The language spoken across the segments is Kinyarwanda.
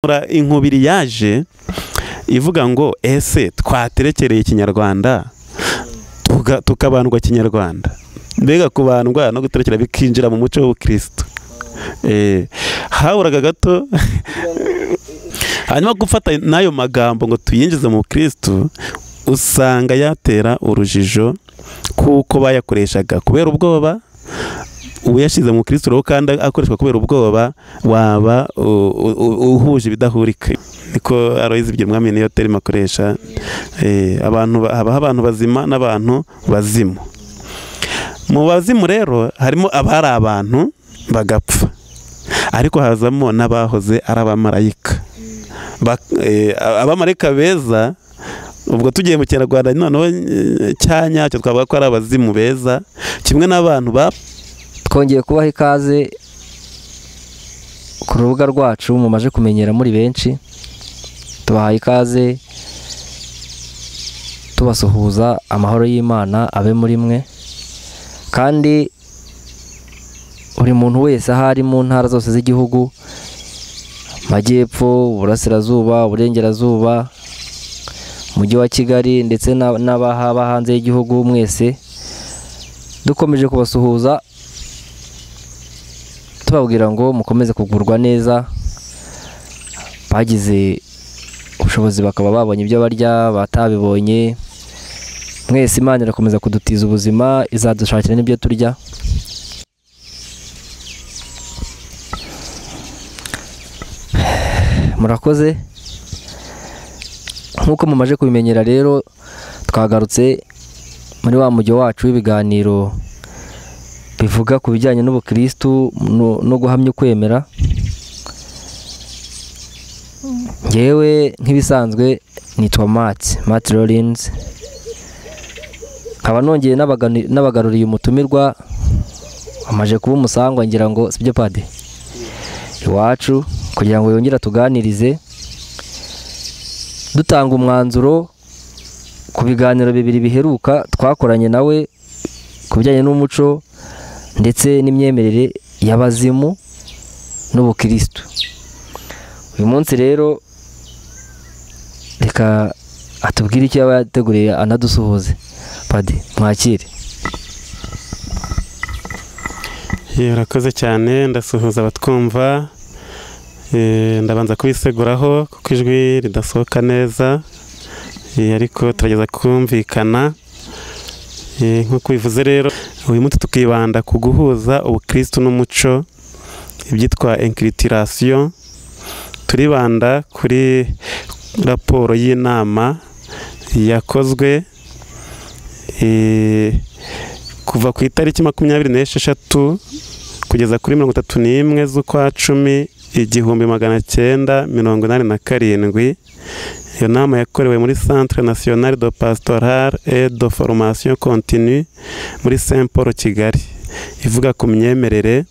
inkubiri yaje ivuga ngo ese twaterekereye ikinyarwanda tukabandwa kinyarwanda, mbega kubandwa no guterekera bikinjira mu muco w'ubukristo. Haburaga gato hanyuma gufata n'ayo magambo ngo tuyinjize mu Kristo, usanga yatera urujijo kuko bayakoreshaga kubera ubwoba. Uyashize mu Kristo rero kandi akoreshwa kubera ubwoba, waba uhuje ibidahurika. Niko Aloyizi Bigirumwami niyo terima akoresha. Habaho abantu bazima n'abantu bazimu. Mu bazimu rero harimo abari abantu bagapfa, ariko hazamo n'abahoze ari abamarayika. Abamarayika beza, ubwo tugiye mu Kinyarwanda noneho cyanyacyo twavuga ko ari abazimu beza, kimwe n'abantu twongeye kubaha ikaze ku rubuga rwacu mumaje kumenyera muri benshi. Tubahaye ikaze tubasuhuza, amahoro y'Imana abe muri mwe, kandi buri muntu wese ahari mu ntara zose z'igihugu, Majyepfo, Burasirazuba, Burengerazuba, Mujyi wa Kigali ndetse n'abahaba hanze y'igihugu, mwese dukomeje kubasuhuza tubabwira ngo mukomeze kugurwa neza. Bagize ubushobozi bakaba babonye ibyo barya, batabibonye, mwese Imana irakomeza kudutiza ubuzima, izadushakira n'ibyo turya. Murakoze. Nk'uko mumaje kubimenyera rero, twagarutse muri wa mujyo wacu w'ibiganiro bivuga ku bijyanye n'ubukristu no guhamya ukwemera. Ngewe nk'ibisanzwe nitwa Matt Rollins, nkaba nongeye n'abagaruriye umutumirwa amaje kuba umusangwa, ngira ngo sibyo pade iwacu, kugira ngo yongere tuganirize dutanga umwanzuro ku biganiro bibiri biheruka twakoranye nawe ku bijyanye n'umuco ndetse n'imyemerere y'abazimu n'ubukristo. Uyu munsi rero reka atubwire icyo yaba yateguriye, anadusuhuze. Padi, mwakire. Urakoze cyane, ndasuhuza abatwumva. Ndabanza kubiseguraho kuko ijwi ridasohoka neza, ariko turageza kumvikana. Nk'uko bivuze rero, uyu munsi tukibanda ku guhuza ubukristo n'umuco, ibyitwa inculturation. Turibanda kuri raporo y'inama yakozwe kuva ku itariki 26 kugeza kuri 31 z'ukwa 10 1987. Iyo nama yakorewe muri Centre National de Pastoral et de Formation Continue muri Saint Paul, Kigali, ivuga ku myemerere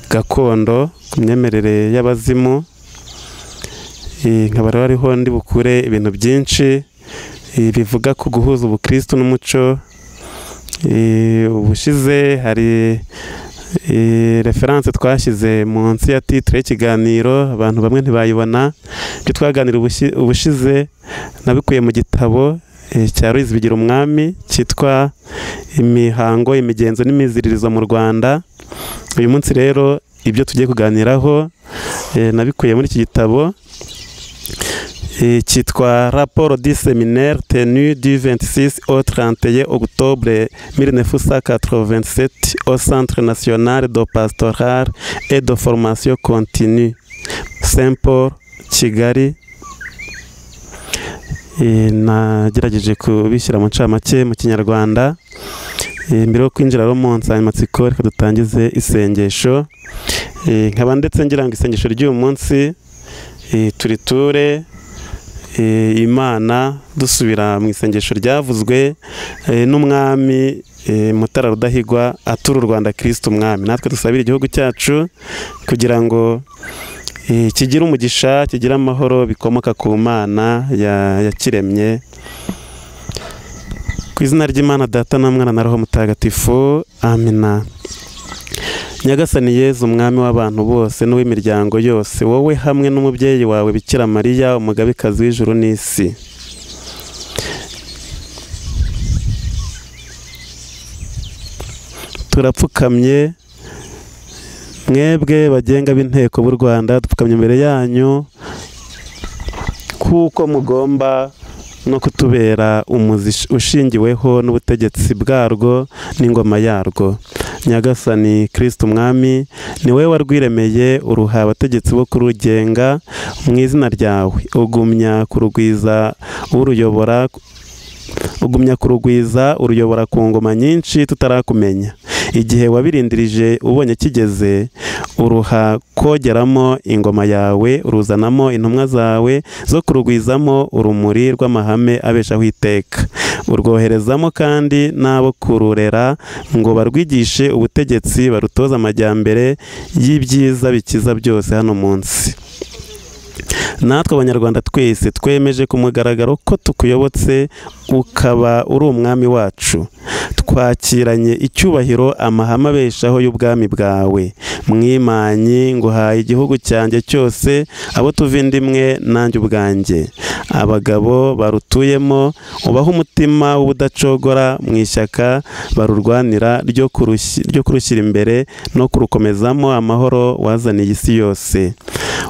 gakondo, ku myemerere y'abazimu. Nkaba rero ariho ndi bukure ibintu byinshi bivuga ku guhuza ubukristo n'umuco. Ubushize hari reference twashyize munsi ya titre y'ikiganiro, abantu bamwe ntibayibona. Ibyo twaganira ubushize nabikuye mu gitabo cya Aloyizi Bigirumwami cyitwa Imihango, Imigenzo n'Imiziririzo mu Rwanda. Uyu munsi rero ibyo tugiye kuganiraho nabikuye muri iki gitabo cyitwa Rapport du séminaire tenu du 26 au 31 octobre 1987 au Centre National de Pastoral et de Formation Continue, Saint Paul, Kigali. Nagerageje kubishyira mu ncamake mu Kinyarwanda. Mbere yo kwinjira rero mu nsanganyamatsiko, reka dutangize isengesho. Nkaba ndetse ngira ngo isengesho ry'uyu munsi turiture Imana dusubira mu isengesho ryavuzwe n'umwami Mutara Rudahigwa atura u Rwanda Kristo umwami. Natwe dusabira igihugu cyacu kugira ngo kigire umugisha, kigire amahoro bikomoka ku Mana yakiremye. Ku izina ry'Imana Data na Mwana na Roho Mutagatifu, amina. Nyagasani Yezu umwami w'abantu bose n'uw'imiryango yose, wowe hamwe n'umubyeyi wawe Bikira Mariya umugabekazi w'ijuru n'isi, turapfukamye mwebwe bagenga b'inteko b'u Rwanda, dupfukamye imbere yanyu kuko mugomba no kutubera umuzi ushingiweho n'ubutegetsi bwarwo n'ingoma yarwo. Nyagasani Kristo umwami, ni wowe warwiremeye uruha abategetsi bo kurugenga mu izina ryawe, ugumya kurugwiza uruyobora ku ngoma nyinshi tutarakumenya. Igihe wabirindirije ubonye kigeze, uruha kogeramo ingoma yawe, uruzanamo intumwa zawe zo kurugwizamo urumuri rw'amahame abeshaho iteka. Urwoherezamo kandi n'abo kururera ngo barwigishe ubutegetsi, barutoza amajyambere y'ibyiza bikiza byose hano munsi. Natwe Abanyarwanda twese twemeje ku mugaragaro ko tukuyobotse, ukaba uri umwami wacu. Twakiranye icyubahiro amahame abeshaho y'ubwami bwawe. Mwimanyi nguhaye igihugu cyanjye cyose, abo tuva indimwe nanjye ubwanjye. Abagabo barutuyemo ubaha umutima w'ubudacogora mu ishyaka barurwanira ryo kurushyira imbere no kurukomezamo amahoro wazaniye isi yose.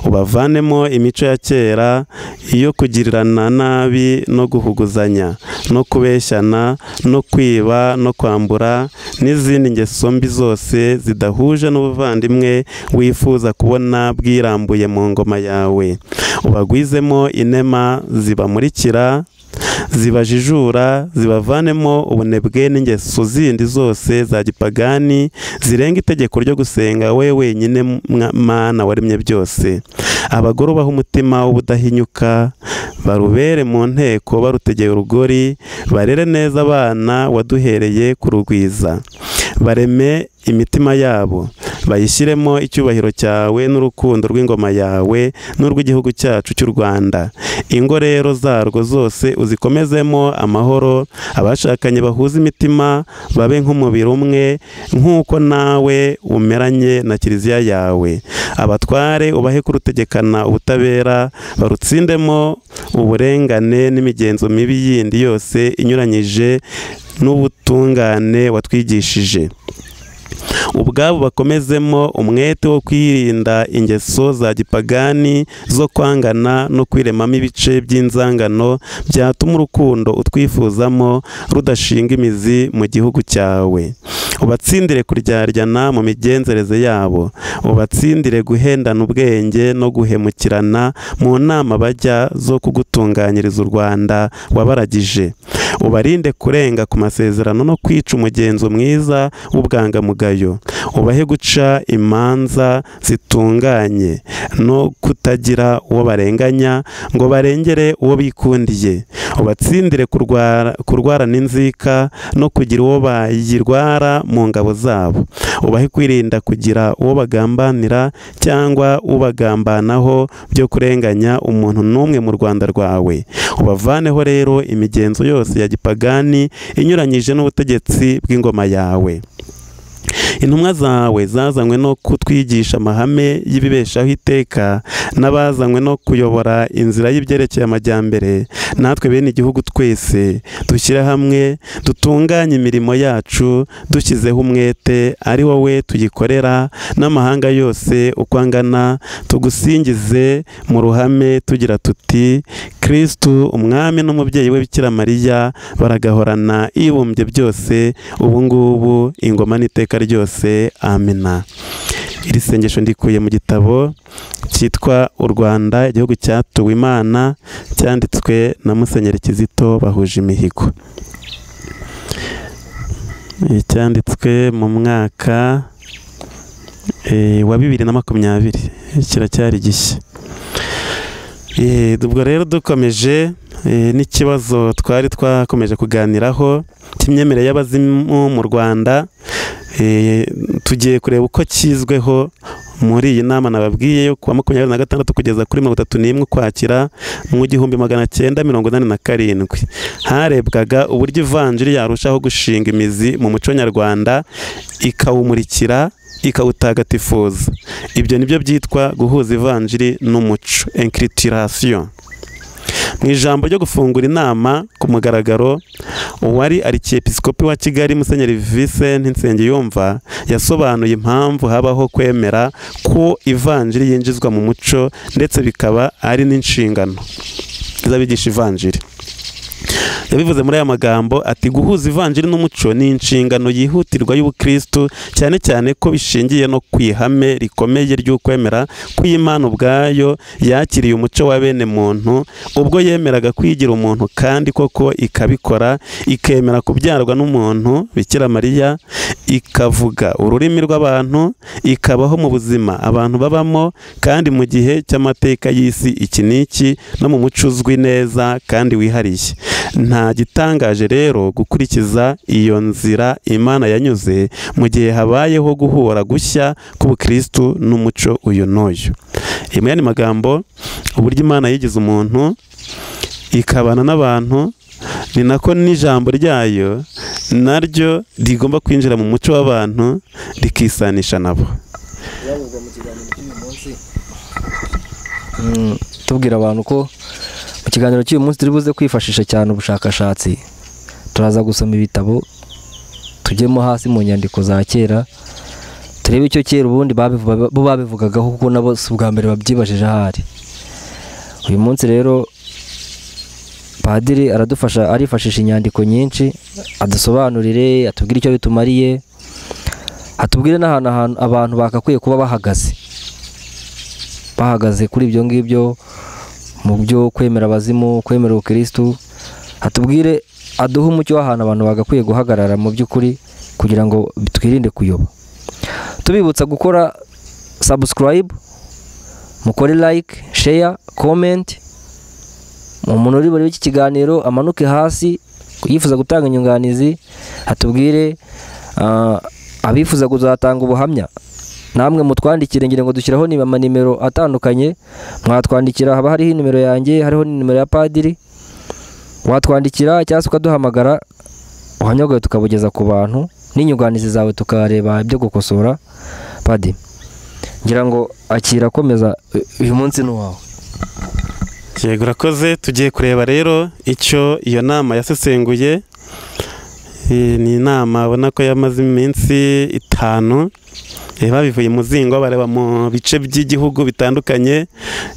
Ubavanemo imico ya kera iyo kugirirana nabi no guhuguzanya no kubeshyana no kwiba no kwambura n'izindi ngeso mbi zose zidahuje n'ubuvandimwe wifuza kubona bwirambuye mu ngoma yawe. Ubagwizemo inema zibamurikira, zibajijura, zibavanemo ubunebwe n'ingeso zindi zose za gipagani zirenga itegeko ryo gusenga we wenyine Mana waremye byose. Abagore ubaha umutima w'ubudahinyuka, barubere mu nteko barutegeye urugori, barere neza abana waduhereye kurugwiza. Bareme imitima yabo, bayishyiremo icyubahiro cyawe n'urukundo rw'ingoma yawe n'urw'igihugu cyacu cy'u Rwanda. Ingo rero zarwo zose uzikomezemo amahoro, abashakanye bahuza imitima babe nk'umubiri umwe, nk'uko nawe umeranye na kiliziya yawe. Abatware ubahe kurutegekana ubutabera, barutsindemo uburengane n'imigenzo mibi yindi yose inyuranyije n'ubutungane watwigishije. Ubwabo bakomezemo umwete wo kwirinda ingeso za gipagani zo kwangana no kwiremamo ibice by'inzangano byatuma urukundo utwifuzamo rudashinga imizi mu gihugu cyawe. Ubatsindire kuryaryana mu migenzereze yabo, ubatsindire guhendana ubwenge no guhemukirana mu nama bajya zo kugutunganyiriza u Rwanda wabaragije. Ubarinde kurenga ku masezerano no kwica umugenzo mwiza w'ubwangamugayo. Ubahe guca imanza zitunganye no kutagira uwo barenganya ngo barengere uwo bikundiye. Ubatsindire kurwarana inzika no kugira uwo bayirwara mu ngabo zabo. Ubahe kwirinda kugira uwo bagambanira cyangwa ubagambanaho byo kurenganya umuntu n'umwe mu Rwanda rwawe. Ubavaneho rero imigenzo yose ya gipagani inyuranyije n'ubutegetsi bw'ingoma yawe. Intumwa zawe zazanywe no kutwigisha amahame y'ibibeshaho iteka, n'abazanywe no kuyobora inzira y'ibyerekeye amajyambere. Natwe bene igihugu twese dushyire hamwe dutunganye imirimo yacu dushyizeho umwete, ari wowe tuyikorera, n'amahanga yose uko angana tugusingize mu ruhame tugira tuti: Kristu umwami n'umubyeyi we Bikira Mariya baragahorana ibumbye byose, ubu ngubu ingoma n'iteka ryose. Amina. Iri sengesho ndikuye mu gitabo cyitwa U Rwanda igihugu cyatuwe Imana, cyanditswe na Musenyeri Kizito bahuje imihigo. Cyanditswe mu mwaka wa 2020, kiracyari gishya. Ubwo rero dukomeje n'ikibazo twari twakomeje kuganiraho cy'imyemerere y'abazimu mu Rwanda. Tugiye kureba uko kizweho muri iyi nama nababwiye yo kuwa 26 kugeza kuri 31 Ukwakira mu 1987 harebwaga uburyo ivanjiri yarushaho gushinga imizi mu muco nyarwanda ikawumurikira ikawutagatifuza. Ibyo nibyo byitwa guhuza ivanjiri n'umuco, inculturation. Mu ijambo ryo gufungura inama ku mugaragaro, uwari arikiepiskopi wa Kigali Musenyeri Vincent Nsengiyumva yasobanuye impamvu habaho kwemera ko ivanjiri yinjizwa mu muco ndetse bikaba ari n'inshingano z'abigisha ivanjiri. Yabivuze muri aya magambo ati guhuza ivanjiri n'umuco ni inshingano yihutirwa y'ubukristo, cyane cyane ko bishingiye no kwihame rikomeye ry'ukwemera kw'Imana ubwayo yakiriye umuco wa bene muntu ubwo yemeraga kwigira umuntu kandi koko ikabikora, ikemera kubyarwa n'umuntu Bikira Mariya, ikavuga ururimi rw'abantu, ikabaho mu buzima abantu babamo kandi mu gihe cy'amateka y'isi iki n'iki no mu muco uzwi neza kandi wihariye. Nta gitangaje rero gukurikiza iyo nzira Imana yanyuze mu gihe habayeho guhura gushya k'ubukristo n'umuco uyu n'uyu. Imwe ni magambo uburyo Imana yigize umuntu ikabana n'abantu, ni nako n'ijambo ryayo naryo rigomba kwinjira mu muco w'abantu rikisanisha nabo. Tubwira abantu ko mu kiganiro cy'uyu munsi turi buze kwifashisha cyane ubushakashatsi. Turaza gusoma ibitabo, tujyemo hasi mu nyandiko za kera, turebe icyo kera ubundi bo babivugagaho kuko nabo si ubwa mbere babyibajije ahari. Uyu munsi rero Padiri aradufasha, arifashisha inyandiko nyinshi adusobanurire, atubwire icyo bitumariye, atubwire n'ahantu abantu bakakwiye kuba bahagaze kuri ibyo ngibyo mu byo kwemera abazimu, kwemera ubukristo. Atubwire, aduhe umucyo w'ahantu abantu bagakwiye guhagarara mu by'ukuri kugira ngo twirinde kuyoba. Tubibutsa gukora subscribe, mukore like, share, comment. Umuntu uri buri iki kiganiro amanuke hasi yifuza gutanga inyunganizi, atubwire. Abifuza kuzatanga ubuhamya namwe mutwandikire, ngira ngo dushyiraho nimero atandukanye, mwatwandikira, haba hariho nimero yanjye, hariho nimero ya Padiri, watwandikira cyangwa se ukaduhamagara, ubuhamya bwawe tukabugeza ku bantu n'inyunganizi zawe tukareba ibyo gukosora. Padiri, ngira ngo akira, komeza, uyu munsi ni wawe. Yego, urakoze. Tugiye kureba rero icyo iyo nama yasesenguye. Ni inama abona ko yamaze iminsi 5, babivuye muzingo bareba mu bice by'igihugu bitandukanye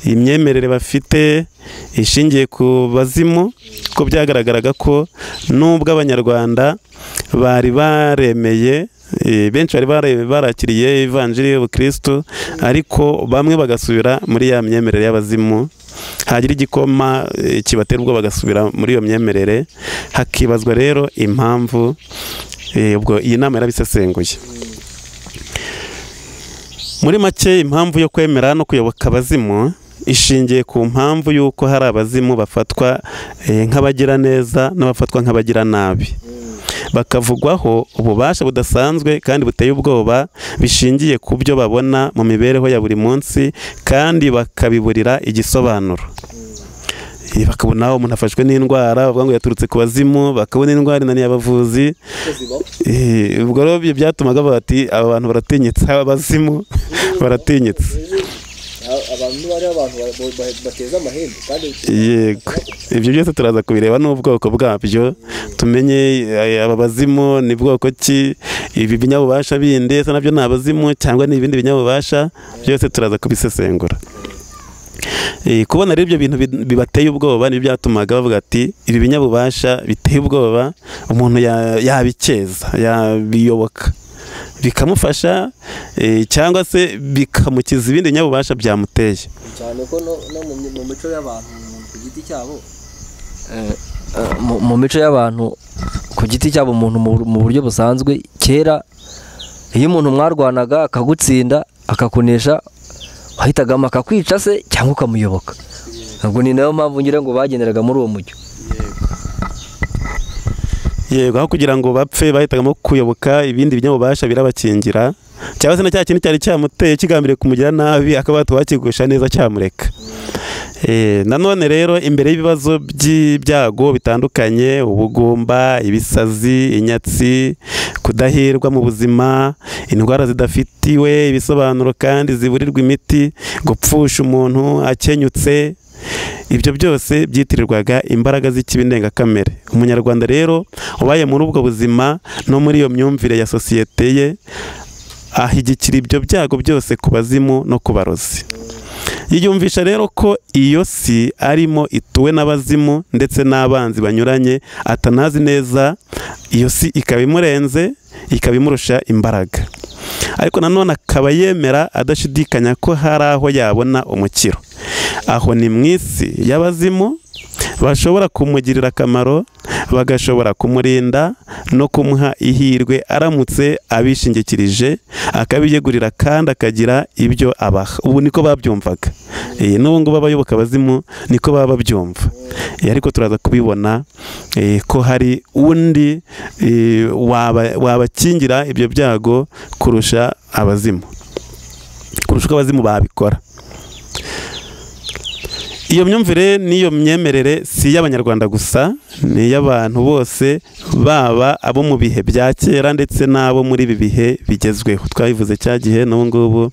imyemerere bafite ishingiye ku bazimu, ko byagaragaraga ko nubwo abanyarwanda bari baremeye, benshi bari barakiriye ivanjiri y'ubukristo, ariko bamwe bagasubira muri ya myemerere y'abazimu, hagira igikoma kibatera ubwo bagasubira muri iyo myemerere. Hakibazwa rero impamvu, ubwo iyi nama yarabisesenguye. Muri make, impamvu yo kwemera no kuyoboka abazimu ishingiye ku mpamvu y'uko hari abazimu bafatwa nk'abagira neza n'abafatwa nk'abagira nabi, bakavugwaho ububasha budasanzwe kandi buteye ubwoba bishingiye ku byo babona mu mibereho ya buri munsi kandi bakabiburira igisobanuro. Bakabona umuntu afashwe n'indwara bavuga ngo yaturutse ku bazimu, bakabona indwara inaniye abavuzi. Ubwo rero byatumaga bati aba bantu baratinyitse, abazimu baratinyitse. Abantu bari abantu bateza amahembe kandi yego, ibyo byose turaza kubireba n'ubwoko bwabyo, tumenye aba bazimu ni bwoko ki, ibi binyabubasha bindi ese nabyo ni abazimu cyangwa ni ibindi binyabubasha, byose turaza kubisesengura. Kubona rero ibyo bintu bibateye ubwoba ni byatumaga bavuga ati ibi binyabubasha biteye ubwoba, umuntu yabikeza, yabiyoboka, bikamufasha cyangwa se bikamukiza ibindi binyabubasha byamuteye. Cyane ko no mu mico y'abantu ku giti cyabo, mu mico y'abantu ku giti cyabo, umuntu mu buryo busanzwe kera, iyo umuntu mwarwanaga akagutsinda akakunesha, wahitagamo akakwica se cyangwa ukamuyoboka. Ubwo ni nayo mpamvu ngira ngo bagenderaga muri uwo mujyo. yego aho kugira ngo bapfe bahitagamo kuyoboka ibindi binyabubasha birabakingira, cyangwa se na cya kintu cyari cyamuteye kigambiriye kumugira nabi akaba wakigusha neza cyamureka. Nanone rero imbere y'ibibazo by'ibyago bitandukanye, ubugumba, ibisazi, inyatsi, kudahirwa mu buzima, indwara zidafitiwe ibisobanuro kandi ziburirwa imiti, gupfusha umuntu akenyutse, ibyo byose byitirirwaga imbaraga z'ikibi ndengakamere. Umunyarwanda rero ubaye muri ubwo buzima no muri iyo myumvire ya sosiyete ye ahigikira ibyo byago byose ku bazimu no ku barozi. Yiyumvisha rero ko iyo si arimo ituwe n'abazimu ndetse n'abanzi banyuranye atanazi neza, iyo si ikaba imurenze, ikaba imurusha imbaraga. Ariko nanone akaba yemera adashidikanya ko hari aho yabona umukiro. Aho ni mu isi y'abazimu bashobora kumugirira akamaro, bagashobora kumurinda no kumuha ihirwe aramutse abishingikirije, akabiyegurira kandi akagira ibyo abaha. Ubu niko babyumvaga. N'ubu ngubu abayoboka abazimu niko baba babyumva. Ariko turaza kubibona ko hari undi wabakingira ibyo byago kurusha abazimu, kurusha uko abazimu babikora. Iyo myumvire n'iyo myemerere si y'Abanyarwanda gusa, ni y'abantu bose, baba abo mu bihe bya kera ndetse n'abo muri ibi bihe bigezweho. Twabivuze cya gihe n'ubu ngubu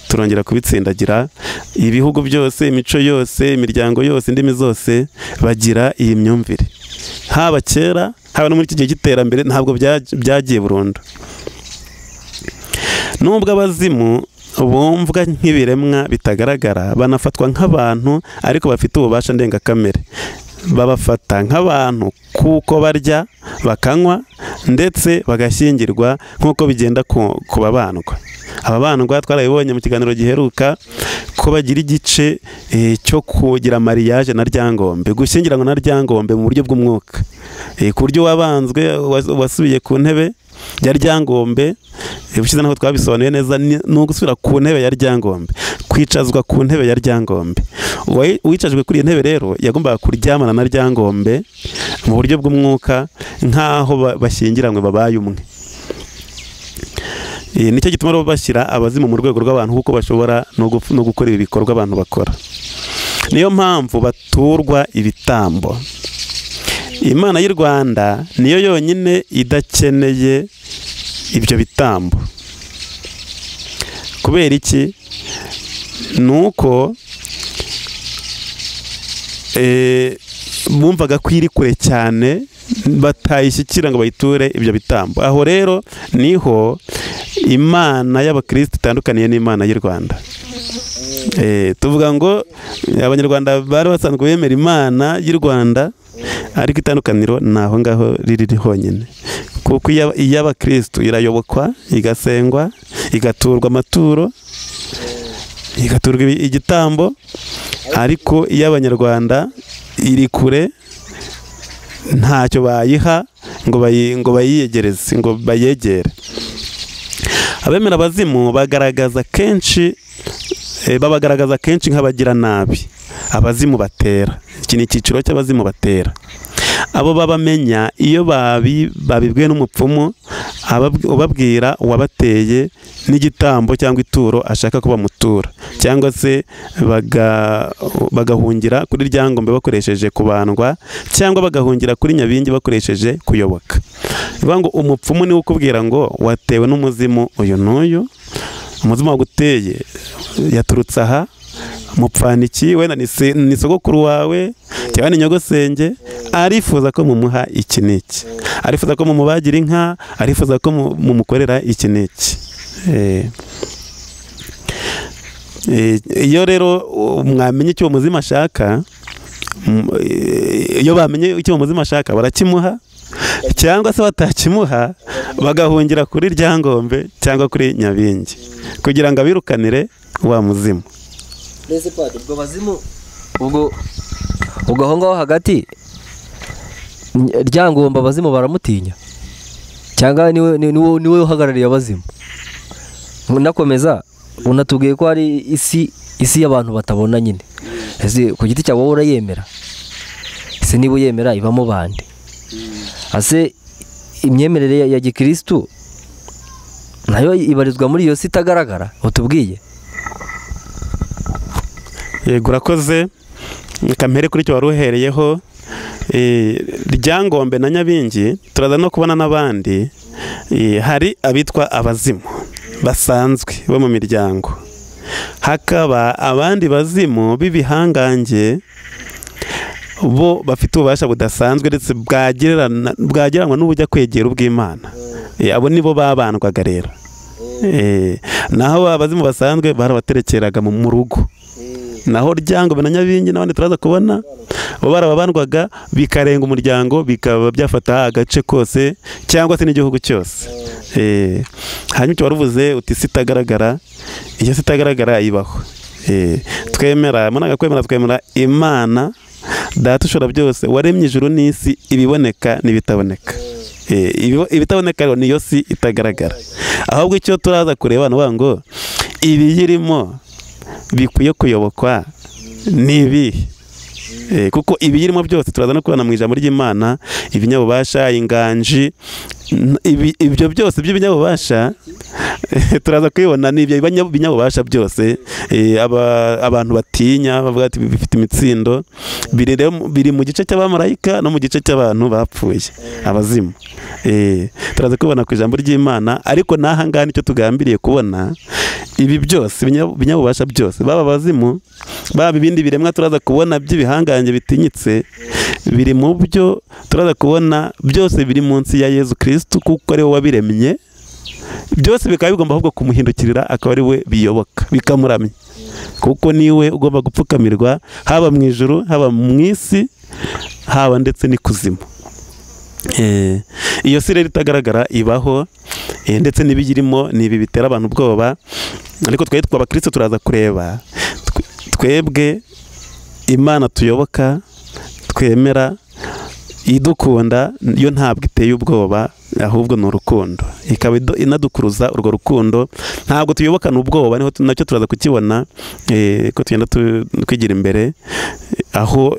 turongera kubitsindagira. Ibihugu byose, imico yose, imiryango yose, indimi zose bagira iyi myumvire. Haba kera, haba no muri iki gihe cy'iterambere ntabwo byagiye burundu. Nubwo abazimu bumvwa nk'ibiremwa bitagaragara, banafatwa nk'abantu ariko bafite ububasha ndengakamere. Babafata nk'abantu kuko barya, bakanywa ndetse bagashyingirwa nk'uko bigenda ku babandwa. Ababandwa twarabibonye mu kiganiro giheruka ko bagira igice cyo kugira mariage na ryangombe, gushyingiranwa na ryangombe mu buryo bw'umwuka, ku buryo wabanzwe wasubiye ku ntebe ya ryangombe. Ubushize naho twabisobanuye neza, ni ugusubira ku ntebe ya ryangombe, kwicazwa ku ntebe ya ryangombe. Uwicajwe kuri iyo ntebe rero yagombaga kuryamana na ryangombe mu buryo bw'umwuka nk'aho bashyingiranywe babaye umwe. Nicyo gituma rero bashyira abazimu mu rwego rw'abantu kuko bashobora no gukora ibi bikorwa abantu bakora. Niyo mpamvu baturwa ibitambo. Imana y'u Rwanda niyo yonyine idakeneye ibyo bitambo. Kubera iki? Nuko bumvaga ko iri kure cyane, batayishyikira ngo bayiture ibyo bitambo. Aho rero niho Imana y'Abakristo itandukaniye n'Imana y'u Rwanda. Tuvuga ngo Abanyarwanda bari basanzwe bemera Imana y'u Rwanda, ariko itandukaniro naho ngaho riri honyine. Kuko iy'Abakristo irayobokwa, igasengwa, igaturwa amaturo, igaturwa igitambo, ariko iy'Abanyarwanda iri kure, ntacyo bayiha ngo bayiyegereze, ngo bayegere. Abemera abazimu babagaragaza kenshi nk'abagira nabi, abazimu batera. Iki ni icyiciro cy'abazimu batera. Abo babamenya iyo babibwiwe n'umupfumu ubabwira uwabateye n'igitambo cyangwa ituro ashaka ko bamutura, cyangwa se bagahungira kuri ryangombe bakoresheje kubandwa, cyangwa bagahungira kuri nyabingi bakoresheje kuyoboka. Bivuga ngo umupfumu niwe ukubwira ngo watewe n'umuzimu uyu n'uyu, umuzimu waguteye yaturutse aha, mupfaniki, wenda ni sogokuru wawe cyangwa ni nyogosenge, arifuza ko mumuha iki n'iki, arifuza ko mumubagira inka, arifuza ko mumukorera iki n'iki. Iyo rero mwamenye icyo umuzimu ashaka, iyo bamenye icyo umuzimu ashaka barakimuha, cyangwa se batakimuha bagahungira kuri ryangombe cyangwa kuri nyabingi kugira ngo abirukanire wa muzimu. Nese pati ubwo bazimu ubwo aho ngaho hagati ryangomba abazimu baramutinya, cyangwa niwe uhagarariye abazimu? Nakomeza unatubwiye ko hari isi y'abantu batabona nyine. Ese ku giti cyawe wowe urayemera? Ese niba uyemera ibamo bande? ase imyemerere ya gikirisitu nayo ibarizwa muri iyo si itagaragara utubwiye. Yego urakoze, kamere kuri cyo wari uhereyeho. Ryangombe na Nyabingi turaza no kubona n'abandi. Hari abitwa abazimu basanzwe bo mu miryango, hakaba abandi bazimu b'ibihangange bo bafite ububasha budasanzwe ndetse bwagereranywa n'ubujya kwegera ubw'Imana. Abo nibo babandwaga rero. Naho abazimu basanzwe barabaterekeraga mu rugo. Naho Ryangombe na Nyabingi n'abandi turaza kubona bo barabandwaga bikarenga umuryango, bikaba byafata agace kose cyangwa se n'igihugu cyose. Hanyuma icyo waruvuze uti sitagaragara, iyo sitagaragara ibaho. Twemera twemera Imana Data ushobora byose waremye ijuru n'isi, ibiboneka n'ibitaboneka. Ibitaboneka niyo si itagaragara, ahubwo icyo turaza kureba ni ngo ibiyirimo bikwiye kuyobokwa n'ibihe. Kuko ibiyirimo byose turaza no kubona mu ijambo ry'Imana, ibinyabubasha, inganji, ibyo byose by'ibinyabubasha turaza kubibona. N'ibyo binyabubasha byose abantu batinya bavuga ati bifite imitsindo, biri mu gice cy'abamarayika no mu gice cy'abantu bapfuye, abazimu. Turaza kubibona ku ijambo ry'Imana, ariko n'aha ngaha nicyo tugambiriye kubona. Ibi byose binyabubasha byose, baba abazimu baba ibindi biremwa turaza kubona by'ibihangange bitinyitse, biri mu byo turaza kubona byose biri munsi ya Yezu Kristo, kuko ari we wabiremye. Byose bikaba bigomba ahubwo kumuhindukirira, akaba ari we biyoboka bikamuramya, kuko niwe ugomba gupfukamirwa, haba mu ijuru, haba mu isi, haba ndetse n'ikuzimu. Iyo si rero itagaragara ibaho, ndetse n'ibiyirimo ni ibi bitera abantu ubwoba. Ariko twebwe abakristo turaza kureba, twebwe Imana tuyoboka, twemera, idukunda, yo ntabwo iteye ubwoba, ahubwo ni urukundo. Ikaba inadukuruza urwo rukundo, ntabwo tuyobokana ubwoba. Nacyo turaza kukibona ko tugenda twigira imbere, aho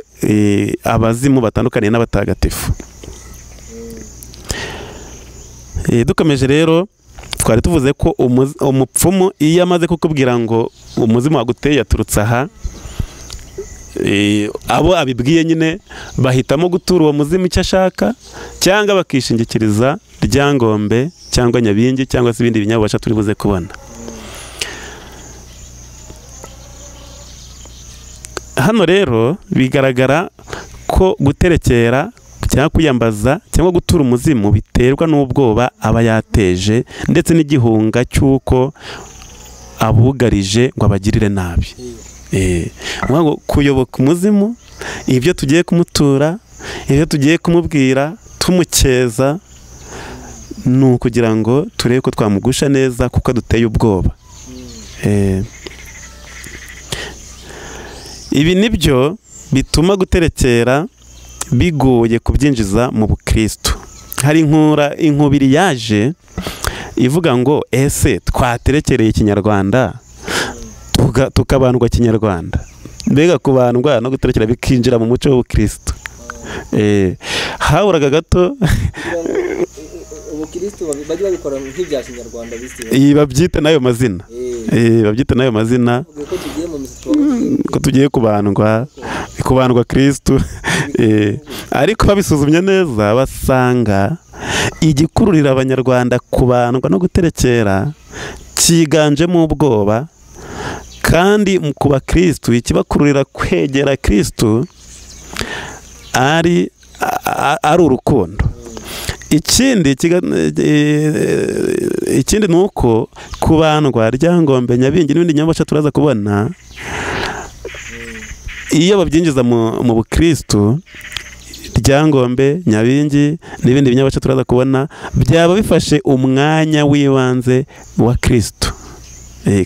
abazimu batandukaniye n'abatagatifu. Dukomeje rero, twari tuvuze ko umupfumu iyo amaze kukubwira ngo umuzimu waguteye yaturutse aha, abo abibwiye nyine bahitamo gutura uwo muzimu icyo ashaka, cyangwa bakishingikiriza Ryangombe cyangwa Nyabingi cyangwa se ibindi binyabubasha turi buze kubona. Hano rero bigaragara ko guterekera cyangwa kwiyambaza cyangwa gutura umuzimu biterwa n'ubwoba aba yateje, ndetse n'igihunga cy'uko abugarije ngo abagirire nabi. Kuyoboka umuzimu, ibyo tugiye kumutura, ibyo tugiye kumubwira tumukeza, ni ukugira ngo turebe ko twamugusha neza, kuko duteye ubwoba. Ibi nibyo bituma guterekera bigoye kubyinjiza mu bukristo. Hari inkubiri yaje ivuga ngo ese twaterekereye Kinyarwanda tukabandwa Kinyarwanda, mbega kubandwa no guterekera bikinjira mu muco w'ubukristo. Haburaga gato ubukristo bajya babikora nk'ibya Kinyarwanda, babyita nayo mazina. Babyita nayo mazina ko tugiye kubandwa Kristo. Ariko babisuzumye neza basanga igikururira abanyarwanda kubandwa no guterekera cyiganjemo ubwoba, kandi ku bakristo ikibakururira kwegera Kristo ari urukundo. Ikindi ni uko kubandwa Ryangombe, Nyabingi n'ibindi nyabubasha turaza kubona, iyo babyinjiza mu bukristo, Ryangombe, Nyabingi n'ibindi binyabubasha turaza kubona, byaba bifashe umwanya w'ibanze wa Kristo.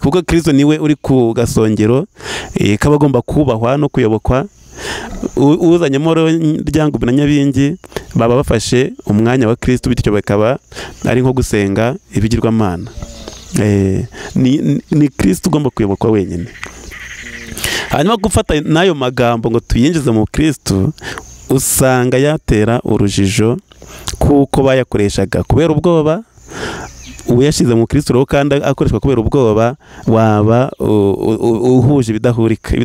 Kuko Kristo niwe uri ku gasongero kaba agomba kubahwa no kuyobokwa. Uzanyemo Ryangombe na Nyabingi baba bafashe umwanya wa Kristo, bityo bakaba ari nko gusenga ibigirwamana. Ni Kristo ugomba kuyobokwa wenyine. Hanyuma gufata n'ayo magambo ngo tuyinjize mu Kristo, usanga yatera urujijo kuko bayakoreshaga kubera ubwoba, uyashyize mu Kristo rero kandi akoreshwa kubera ubwoba, waba uhuje ibidahurika,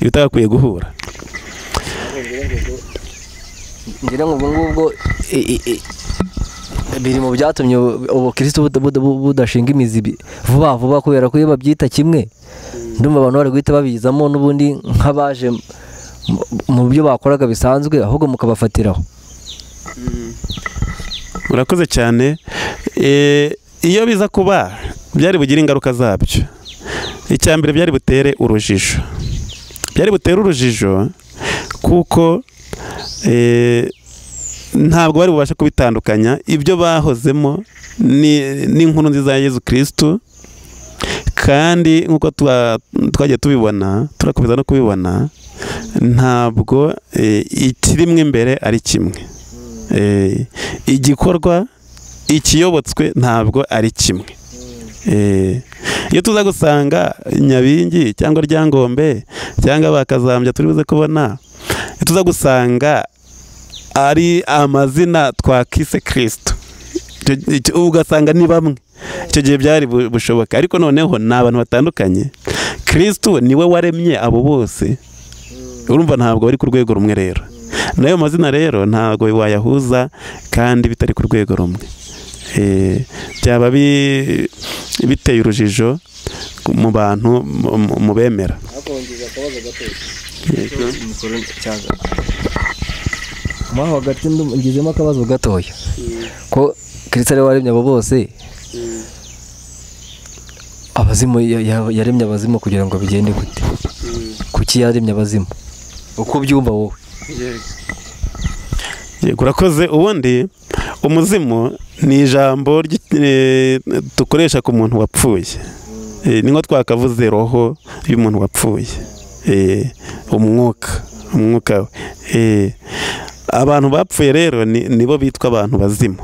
ibitagakwiye guhura. ngira ngo ubwo ngubwo biri mu byatumye ubukristo budashinga imizi vuba vuba, kubera ko iyo babyita kimwe ndumva abantu bari guhita babizamo n'ubundi nk'abaje mu byo bakoraga bisanzwe, ahubwo mukabafatiraho. Urakoze cyane. Iyo biza kuba byari bugire ingaruka zabyo. Icya mbere byari butere urujijo, kuko ntabwo bari bubashe kubitandukanya ibyo bahozemo n'inkuru nziza ya Yezu Kristo, kandi nk'uko twagiye tubibona, turakomeza no kubibona, ntabwo ikirimwe imbere ari kimwe, igikorwa ikiyobotswe ntabwo ari kimwe. Iyo tuza gusanga Nyabingi cyangwa Ryangombe cyangwa Bakazambya turi buze kubona, iyo tuza gusanga ari amazina twakise Kristo, ugasanga ni bamwe, icyo gihe byari bushoboka. Ariko noneho ni abantu batandukanye, Kristo niwe waremye abo bose, urumva ntabwo bari ku rwego rumwe. Rero nayo mazina rero ntabwo wayahuza kandi bitari ku rwego rumwe. Byaba biteye urujijo mu bantu mu bemera. Maho hagati ngizemo akabazo gatoya, ko Kristo ari waremye abo bose, abazimu yaremye abazimu kugira ngo bigende gute? Kuki yaremye abazimu? Uko byumva wowe? Urakoze. Ubundi umuzimu ni ijambo dukoresha ku muntu wapfuye, ni nko twakavuze roho y'umuntu wapfuye, umwuka we. Abantu bapfuye rero nibo bitwa abantu bazimu,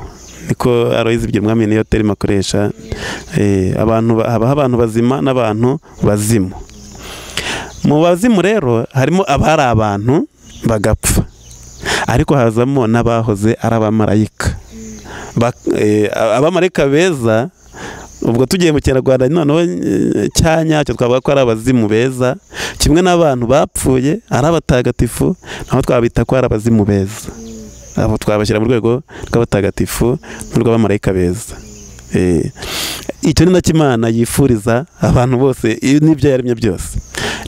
niko Aloyizi Bigirumwami niyo terima akoresha. Habaho abantu bazima n'abantu bazimu. Mu bazimu rero harimo abari abantu bagapfa, ariko hazamo n'abahoze ari abamarayika. Abamarayika beza, ubwo tugiye mu Kinyarwanda noneho cya nyacyo twavuga ko ari abazimu beza, kimwe n'abantu bapfuye ari abatagatifu, naho twabita ko ari abazimu beza. Abo twabashyira mu rwego rw'abatagatifu n'urw'abamarayika beza. Icyo ni nacyo Imana yifuriza abantu bose n'ibyo yaremye byose.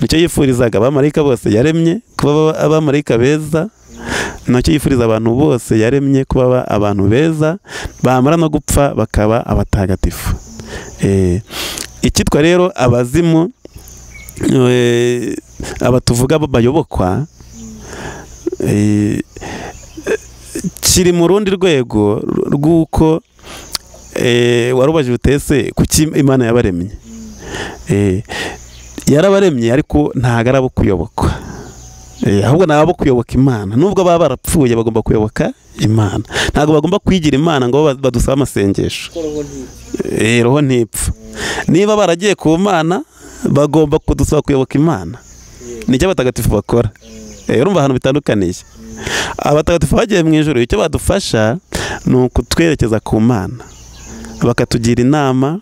Nicyo yifurizaga abamarayika bose yaremye kuba abamarayika beza, nacyo yifuriza abantu bose yaremye kuba abantu beza, bamara no gupfa bakaba abatagatifu. Icyitwa rero abazimu, aba tuvuga bayobokwa, kiri mu rundi rwego rw'uko warubaje utese kuki Imana yabaremye. Yarabaremye ariko ntabwo ari abo kuyobokwa, ahubwo ni abo kuyoboka Imana. Nubwo baba barapfuye bagomba kuyoboka Imana, ntabwo bagomba kwigira Imana ngo badusabe amasengesho. Roho ntipfa. Niba baragiye ku Mana bagomba kudusaba kuyoboka Imana. Nicyo abatagatifu bakora. Urumva ahantu bitandukaniye. Abatagatifu bagiye mu ijuru, icyo badufasha ni ukutwerekeza ku Mana, bakatugira inama,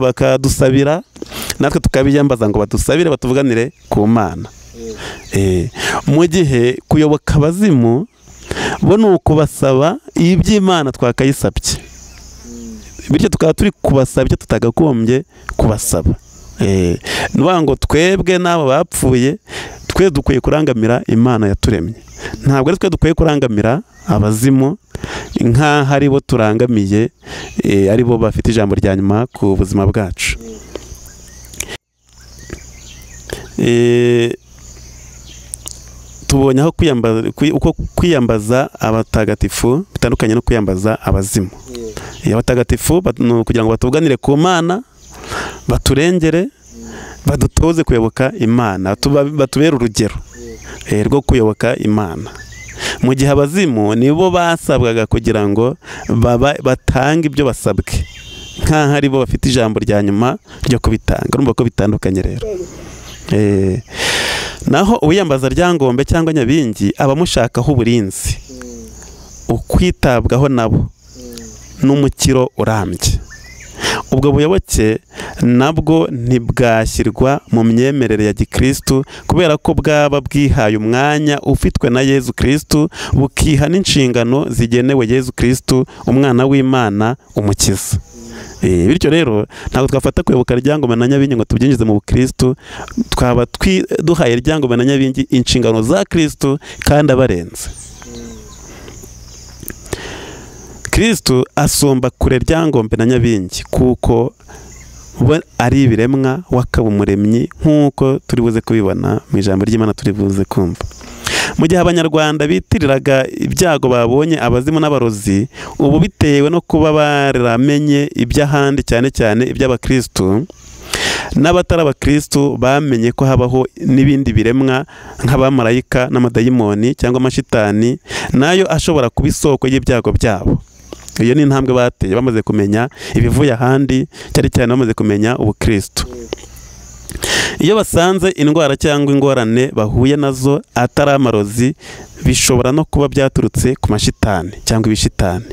bakadusabira, natwe tukabiyambaza ngo badusabire batuvuganire ku Mana. Mu gihe kuyoboka abazimu bo ni ukubasaba iby'Imana twakayisabye, bityo tukaba turi kubasaba icyo tutagagombye kubasaba. Nuvuga ngo twebwe n'abo bapfuye, twe dukwiye kurangamira Imana yaturemye, ntabwo ari twe dukwiye kurangamira abazimu nk'aho ari bo turangamiye, ari bo bafite ijambo rya nyuma ku buzima bwacu. Tubonye aho kwiyambaza abatagatifu bitandukanye no kwiyambaza abazimu. Abatagatifu kugira ngo batuvuganire ku Mana, baturengere, badutoze kuyoboka Imana, batubere urugero rwo kuyoboka Imana. Mu gihe abazimu nibo basabwaga kugira ngo batange ibyo basabwe, nk'aho ari bo bafite ijambo rya nyuma ryo kubitanga. Urumva ko bitandukanye rero. naho uwiyambaza ryangombe cyangwa nyabingi abamushakaho uburinzi, ukwitabwaho nabo n'umukiro urambye. Ubwo buyoboke nabwo ntibwashyirwa mu myemerere ya gikristu, kubera ko bwaba bwihaye umwanya ufitwe na Yezu Kristu, bukiha n'inshingano zigenewe Yezu Kristu, umwana w'Imana, umukiza. Bityo rero ntabwo twafata kuyoboka ryangombe na nyabingi ngo tubyinjize mu bukristu, twaba duhaye ryangombe na nyabingi inshingano za Kristu kandi abarenze. Kristu asumba kure ryangombe na nyabingi kuko we ari ibiremwa wakaba umuremyi, nk'uko turi buze kubibona mu ijambo ry'Imana turi buze kumva. Mu gihe abanyarwanda bitiriraga ibyago babonye abazimu n'abarozi, ubu bitewe no kuba baramenye iby'ahandi, cyane cyane iby'abakristu, n'abatari abakristu bamenye ko habaho n'ibindi biremwa nk'abamarayika n'amadayimoni cyangwa amashitani, nayo ashobora kuba isoko y'ibyago byabo. Iyo ni intambwe bateye, bamaze kumenya ibivuye ahandi, cyane cyane bamaze kumenya ubukristu. Iyo basanze indwara cyangwa ingorane bahuye nazo atari amarozi, bishobora no kuba byaturutse ku mashitani cyangwa ibishitani.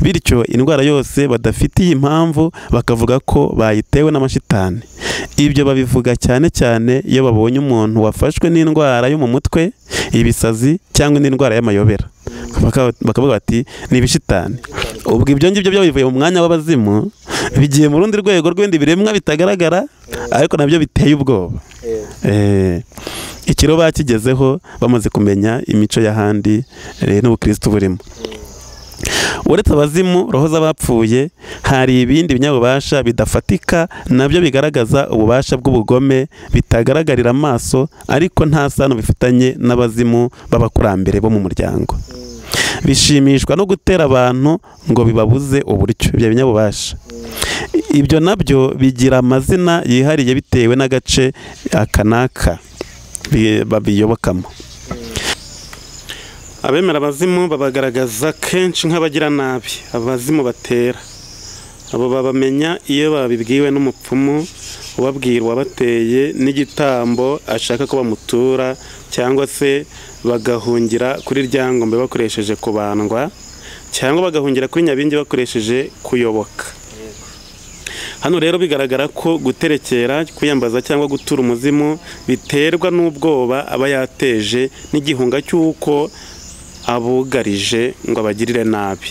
Bityo indwara yose badafitiye impamvu bakavuga ko bayitewe n'amashitani. Ibyo babivuga cyane cyane iyo babonye umuntu wafashwe n'indwara yo mu mutwe, ibisazi cyangwa n'indwara y'amayobera, bakavuga bati ni ibishitani. Ubwo ibyo ngibyo byo bivuye mu mwanya w'abazimu, bigiye mu rundi rwego rw'ibindi biremwa bitagaragara, ariko nabyo biteye ubwoba. Ikiro bakigezeho bamaze kumenya imico y'ahandi n'ubukristu burimo. Uretse abazimu, roho z'abapfuye, hari ibindi binyabubasha bidafatika nabyo bigaragaza ububasha bw'ubugome, bitagaragarira amaso, ariko nta sano bifitanye n'abazimu b'abakurambere bo mu muryango. Bishimishwa no gutera abantu ngo bibabuze uburyo. Ibyo binyabubasha, ibyo nabyo bigira amazina yihariye bitewe n'agace aka n'aka babiyobokamo. Abemera abazimu babagaragaza kenshi nk'abagira nabi, abazimu batera. Abo babamenya iyo babibwiwe n'umupfumu ubabwira uwabateye n'igitambo ashaka ko bamutura, cyangwa se bagahungira kuri ryangombe bakoresheje kubandwa, cyangwa bagahungira kuri nyabingi bakoresheje kuyoboka. Hano rero bigaragara ko guterekera, kwiyambaza cyangwa gutura umuzimu biterwa n'ubwoba aba yateje n'igihunga cy'uko abugarije ngo abagirire nabi.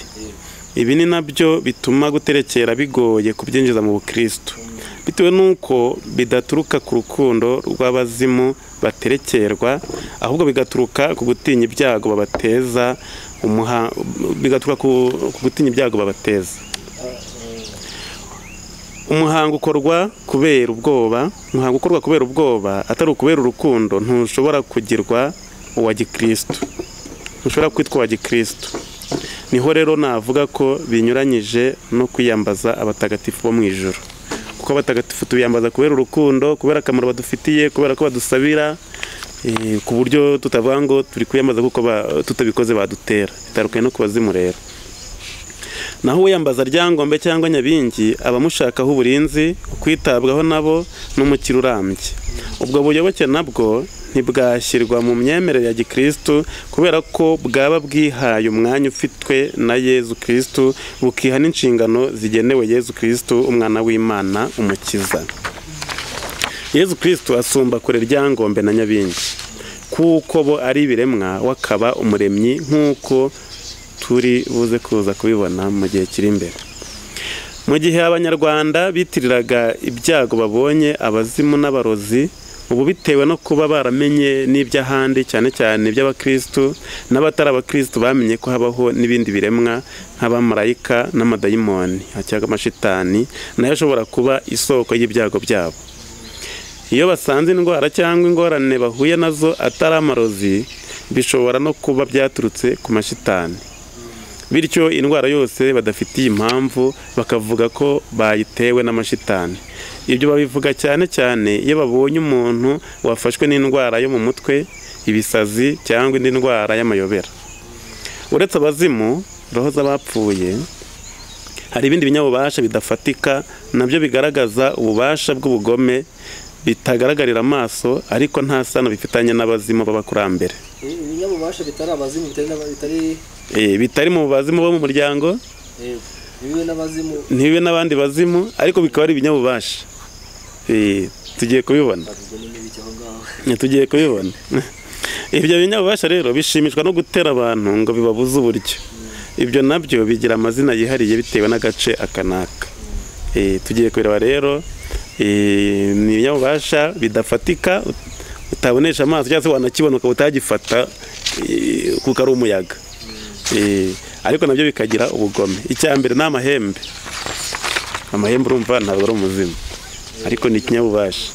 Ibi ni nabyo bituma guterekera bigoye kubyinjiza mu bukristu, bitewe n'uko bidaturuka ku rukundo rw'abazimu baterekerwa, ahubwo bigaturuka ku gutinya ibyago babateza. Umuhango ukorwa kubera ubwoba, atari ukubera urukundo, ntushobora kugirwa uwa gikristu, ntushobora kwitwa uwa gikristu. Niho rero navuga ko binyuranyije no kwiyambaza abatagatifu bo mu ijuru, kuko abatagatifu tubiyambaza kubera urukundo, kubera akamaro badufitiye, kubera ko badusabira, ku buryo tutavuga ngo turi kwiyambaza kuko tutabikoze badutera. Bitandukanye no ku bazimu rero. Naho uwiyambaza ryangombe cyangwa nyabingi abamushakaho uburinzi, kwitabwaho nabo n'umukiro urambye. Ubwo buyoboke nabwo ntibwashyirwa mu myemerere ya gikristu, kubera ko bwaba bwihaye umwanya ufitwe na Yezu Kristu, bukiha n'inshingano zigenewe Yezu Kristu, umwana w'Imana, umukiza. Yezu Kristu asumba kure ryangombe na nyabingi kuko bo ari ibiremwa, wakaba umuremyi, nk'uko turi buze kuza kubibona mu gihe kiri imbere. Mu gihe abanyarwanda bitiriraga ibyago babonye abazimu n'abarozi, ubu bitewe no kuba baramenye n'iby'ahandi, cyane cyane iby'abakristu n'abatari abakristu, bamenye ko habaho n'ibindi biremwa nk'abamarayika n'amadayimoni cyangwa amashitani, nayo ashobora kuba isoko y'ibyago byabo. Iyo basanze indwara cyangwa ingorane bahuye nazo atari amarozi, bishobora no kuba byaturutse ku mashitani. Bityo indwara yose badafitiye impamvu bakavuga ko bayitewe n'amashitani. Ibyo babivuga cyane cyane iyo babonye umuntu wafashwe n'indwara yo mu mutwe, ibisazi cyangwa indi ndwara y'amayobera. Uretse abazimu, roho z'abapfuye, hari ibindi binyabubasha bidafatika nabyo bigaragaza ububasha bw'ubugome, bitagaragarira amaso ariko nta sano bifitanye n'abazimu b'abakurambere. Ibinyabubasha bitari abazimu bitari mu bazimu bo mu muryango, ntibibe n'abandi bazimu ariko bikaba ari ibinyabubasha. Tugiye kubibona. Ibyo binyabubasha rero bishimishwa no gutera abantu ngo bibabuze uburyo. Ibyo nabyo bigira amazina yihariye bitewe n'agace akanaka. Tugiye kubireba rero ni ibinyabubasha bidafatika utabonesha amaso cyangwa se wanakibona ukaba utagifata kuko ari umuyaga. Ariko nabyo bikagira ubugome. Icya mbere ni amahembe. Amahembe urumva ntabwo ari umuzimu ariko ni ikinyabubasha.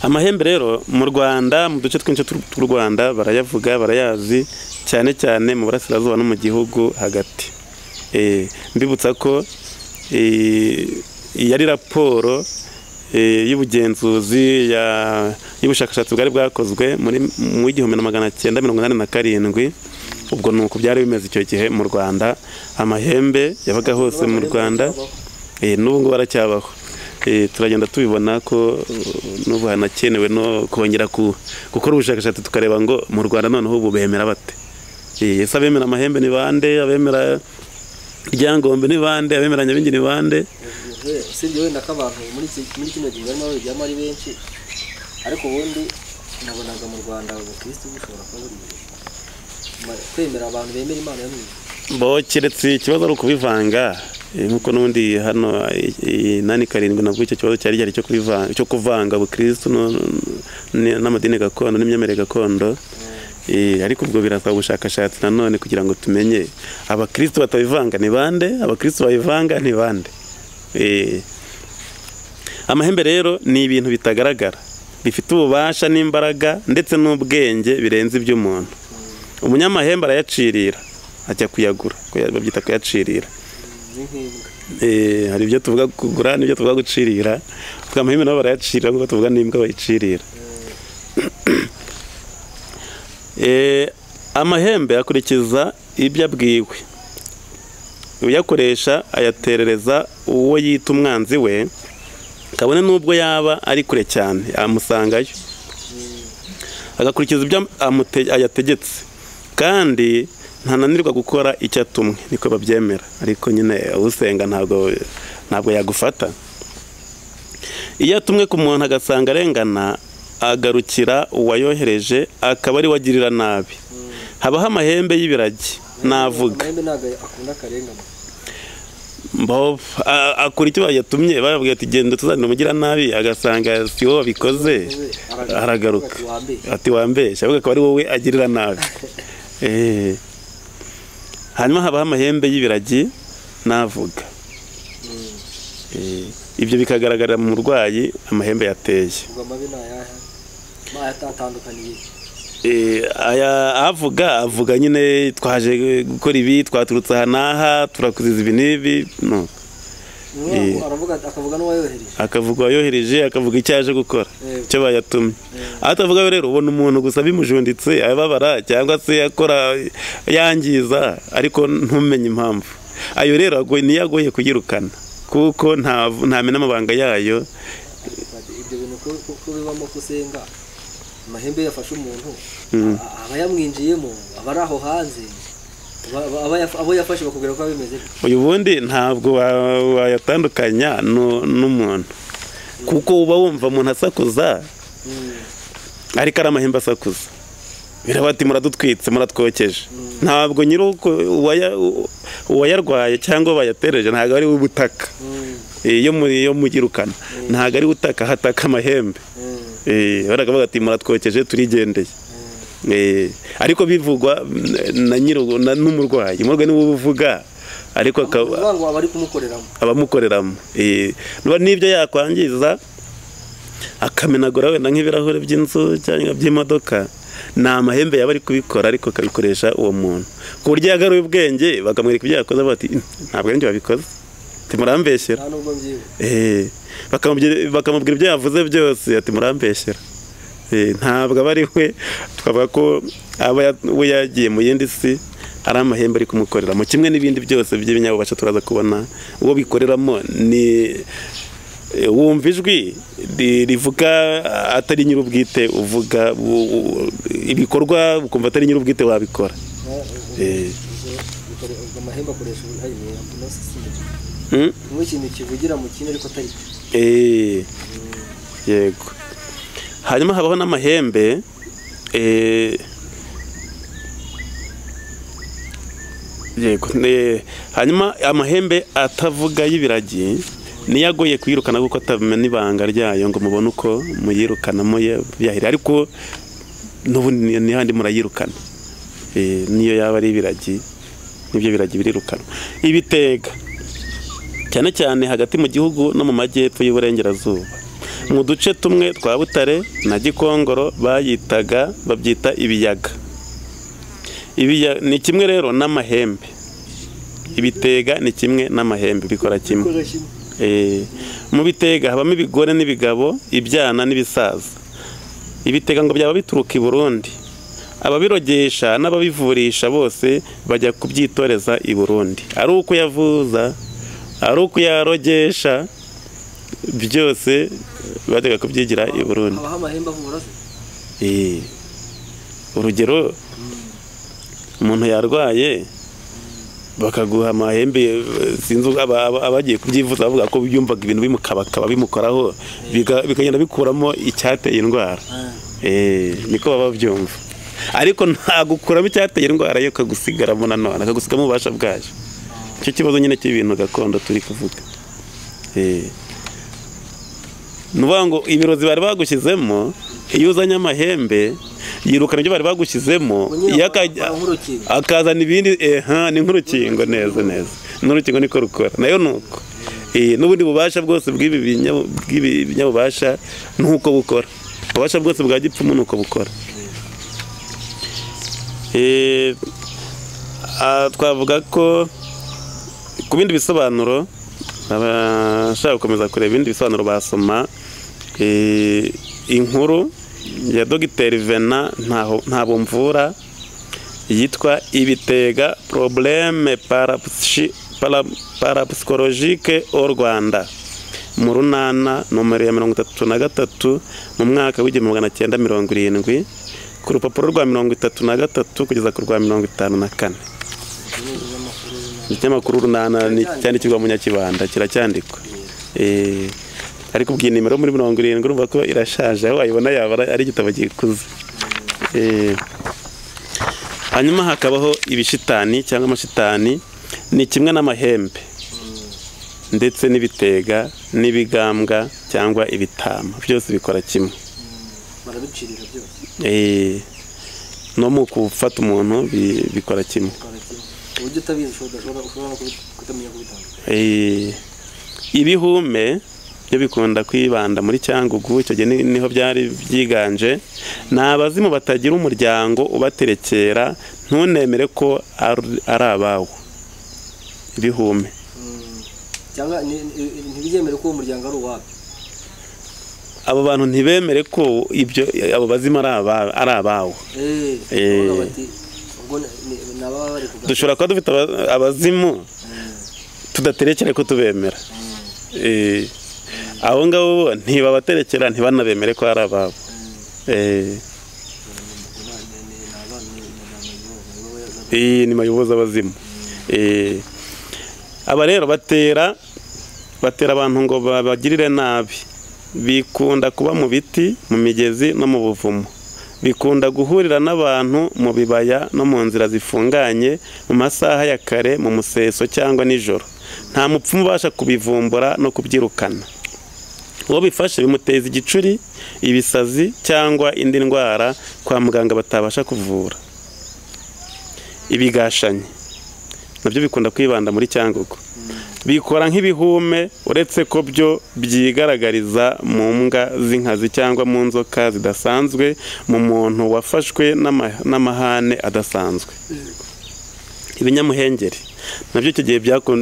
Amahembe rero mu Rwanda, mu duce twinshi tw'u Rwanda barayavuga, barayazi, cyane cyane mu burasirazuba no mu gihugu hagati. Mbibutsa ko yari raporo y'ubugenzuzi y'ubushakashatsi bwari bwakozwe mu 1987. Ubwo nuko byari bimeze icyo gihe mu Rwanda. Amahembe yabaga hose mu Rwanda, n'ubu ngubu baracyabaho. Turagenda tubibona ko n'ubu hanakenewe no kongera gukora ubushakashatsi tukareba ngo mu Rwanda noneho ubu bemera bate. Ese abemera amahembe ni bande? Abemera Ryangombe ni bande? Abemera Nyabingi ni bande? Usibye wenda ko abantu muri kino gihe barimo babijyamo ari benshi, ariko ubundi nabonaga mu Rwanda ubukristo bushobora kuba buri kwemera abantu bemera Imana yo mwijuru. Keretse ikibazo ari ukubivanga, nkuko n'ubundi hano 8-7 nabwo icyo kibazo cyari cyo kuvanga ubukristo n'amadini gakondo n'imyemerere gakondo. Ariko ubwo birasaba ubushakashatsi nanone kugira ngo tumenye abakristo batabivanga ni bande, abakristo bayivanga ni bande. Amahembe rero ni ibintu bitagaragara, bifite ububasha n'imbaraga ndetse n'ubwenge birenze iby'umuntu. Umunyamahembe arayacirira, ajya kuyagura, babyita kuyacirira. Hari ibyo tuvuga kugura n'ibyo tuvuga gucirira. Amahembe nabo barayacirira nk'uko tuvuga n'imbwa bayicirira. Amahembe akurikiza ibyo abwiwe, uyakoresha ayaterereza uwo yita umwanzi we, kabone n'ubwo yaba ari kure cyane amusangayo, agakurikiza ibyo ayategetse kandi ntananirwa gukora icyo atumwe, niko babyemera. Ariko nyine usenga ntabwo yagufata. Iyo atumwe ku muntu agasanga arengana, agarukira uwayohereje akaba ari wagirira nabi. Habaho amahembe y'ibiragi navuga. Akora icyo bayatumye, bababwira ati genda tuzanira umugira nabi, agasanga si wowe wabikoze, aragaruka ati wambeshya, ahubwo akaba ari wowe agirira nabi. Hanyuma habaho amahembe y'ibiragi navuga. Ibyo bikagaragarira mu murwayi amahembe yateye. Avuga nyine twaje gukora ibi, twaturutse aha n'aha, turakuziza ibi n'ibi. Akavuga uwayohereje, akavuga icyo yaje gukora, icyo bayatumye. Atavuga rero ubona umuntu gusa bimujunditse, ababara cyangwa se akora yangiza ariko ntumenye impamvu. Ayo rero niyo agoye kuyirukana kuko ntamena amabanga yayo. Ibyo bintu ko bibamo kusenga, amahembe yafashe umuntu aba yamwinjiyemo, aba ari aho hanze, abo yafashe bakubwira ko bimeze. Uyu bundi ntabwo wayatandukanya n'umuntu, kuko uba wumva umuntu asakuza ariko ari amahembe asakuza. Birabati muradutwitse, muratwokeje. Ntabwo nyir'uko uwayarwaye cyangwa bayatereje ntabwo ari ubutaka. Iyo mugirukana ntabwo ari utaka, hataka amahembe. Baravuga ati muratwokeje turigendeye. Ariko bivugwa na n'umurwayi. Umurwayi niwe uvuga, ariko abamukoreramo n'ibyo yakwangiza, akamenagura wenda nk'ibirahure by'inzu cyangwa by'imodoka, ni amahembe yaba ari kubikora ariko akabikoresha uwo muntu ku buryo yagaruye ubwenge, bakamwereka ibyo yakoze, bati ntabwo ari byo babikoze, timurambeshyera. Bakamubwira ibyo yavuze byose, ati murambeshyera. Ntabwo aba ari we, twavuga ko we yagiye mu yindi si, ari amahembe ari kumukoreramo. Kimwe n'ibindi byose by'ibinyabubasha turaza kubona uwo bikoreramo wumva ijwi rivuga atari nyir'ubwite, uvuga ibikorwa ukumva atari nyir'ubwite wabikora. amahembe akoresha ikintu kivugira mu kintu ariko atari yego. Hanyuma habaho n'amahembe yego. Hanyuma amahembe atavuga y'ibiragi niyo agoye kuyirukana kuko atamenya ibanga ryayo ngo mubone uko muyirukanamo yahira, ariko n'ubu n'ahandi murayirukana. Niyo yaba ari ibiragi, n'ibyo biragi birirukana. Ibitega cyane cyane hagati mu gihugu no mu majyepfo y'uburengerazuba, mu duce tumwe twa Butare na Gikongoro babyita ibiyaga. Ni kimwe rero n'amahembe. Ibitega ni kimwe n'amahembe, bikora kimwe. Mu bitega habamo ibigore n'ibigabo, ibyana n'ibisaza. Ibitega ngo byaba bituruka i Burundi, ababirogesha n'ababivurisha bose bajya kubyitoreza i Burundi, ari uko yavuza ari uko yarogesha, byose bajyaga kubyigira i Burundi. Urugero, umuntu yarwaye bakaguha amahembe, sinzi abagiye kubyivuza bavuga ko byumvaga ibintu bimukabakaba bimukoraho bikagenda bikuramo icyateye indwara. Niko baba babyumva, ariko nta gukuramo icyateye indwara yo kagusigaramo, nanone akagusigamo ububasha bwayo. Icyo kibazo nyine cy'ibintu gakondo turi kuvuga. Nuvuga ngo ibirozi bari bagushyizemo, iyo uzanye amahembe yirukana ibyo bari bagushyizemo, akazana ibindi. Ni nk'urukingo. Neza n'urukingo niko rukora, nayo nuko. N'ubundi bubasha bwose bw'ibi binyabubasha nuko bukora, ububasha bwose bwa gipfumu nuko bukora. Twavuga ko ku bindi bisobanuro, abashaka gukomeza kureba ibindi bisobanuro basoma inkuru ya Dr. Venant Ntabomvura yitwa Ibitega problème parapsychologique au Rwanda, mu Runana nomero ya 33 mu mwaka w'1970, ku rupapuro rwa 33 kugeza ku rwa 54. Ikinyamakuru Runana cyandikirwa mu Nyakibanda, kiracyandikwa. Ariko ubwiye nimero muri 70 urumva ko irashaje, aho wayibona yaba ari igitabo gikuze. Hanyuma hakabaho ibishitani cyangwa amashitani, ni kimwe n'amahembe ndetse n'ibitega n'ibigambwa cyangwa ibitama, byose bikora kimwe. barabicirira byose. No mu gufata umuntu bikora kimwe. Uburyo utabizi ushobora kutamenya kubitanga. Ibihume byo bikunda kwibanda muri Cyangugu, icyo gihe niho byari byiganje. Ni abazimu batagira umuryango ubaterekera, ntunemere ko ari abawe. Ibihume cyangwa ntibiyemere ko umuryango ari uwabyo. Abo bantu ntibemere ko ibyo abo bazima ari abawe. Dushobora kuba dufite abazimu tudaterekera ko tubemera. Abo ngabo ntibabaterekera, ntibanabemere ko ari ababo. Ni mayobozi abazimu. Aba rero batera abantu ngo babagirire nabi. Bikunda kuba mu biti, mu migezi no mu buvumo. Bikunda guhurira n'abantu mu bibaya no mu nzira zifunganye, mu masaha ya kare, mu museso cyangwa nijoro. Nta mupfumu ubasha kubivumbura no kubyirukana. Uwo bifashe bimuteza igicuri, ibisazi cyangwa indi ndwara kwa muganga batabasha kuvura. Ibigashanye nabyo bikunda kwibanda muri Cyangugu. Bikora nk'ibihume, uretse ko byo byigaragariza mu mbwa z'inkazi cyangwa mu nzoka zidasanzwe, mu muntu wafashwe n'amahane adasanzwe. Ibinyamuhengeri nabyo icyo gihe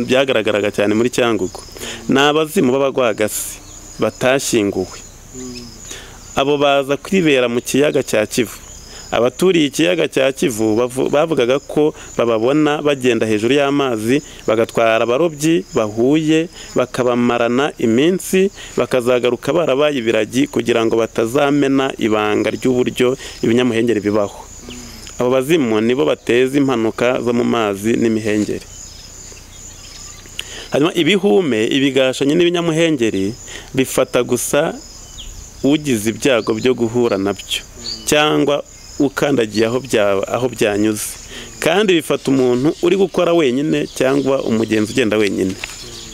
byagaragaraga cyane muri Cyangugu. Ni abazimu b'abagwagasi batashyinguwe. Abo baza kwibera mu kiyaga cya Kivu, abaturiye ikiyaga cya Kivu bavugaga ko bababona bagenda hejuru y'amazi bagatwara abarobyi bahuye bakabamarana iminsi bakazagaruka barabaye ibiragi kugira ngo batazamena ibanga ry'uburyo ibinyamuhengeri bibaho. Abo bazimu nibo bateza impanuka zo mu mazi n'imihengeri. Hanyuma ibihume, ibigashanyi n'ibinyamuhengeri bifata gusa ugize ibyago byo guhura nabyo cyangwa ukandagiye aho byanyuze, kandi bifata umuntu uri gukora wenyine cyangwa umugenzi ugenda wenyine,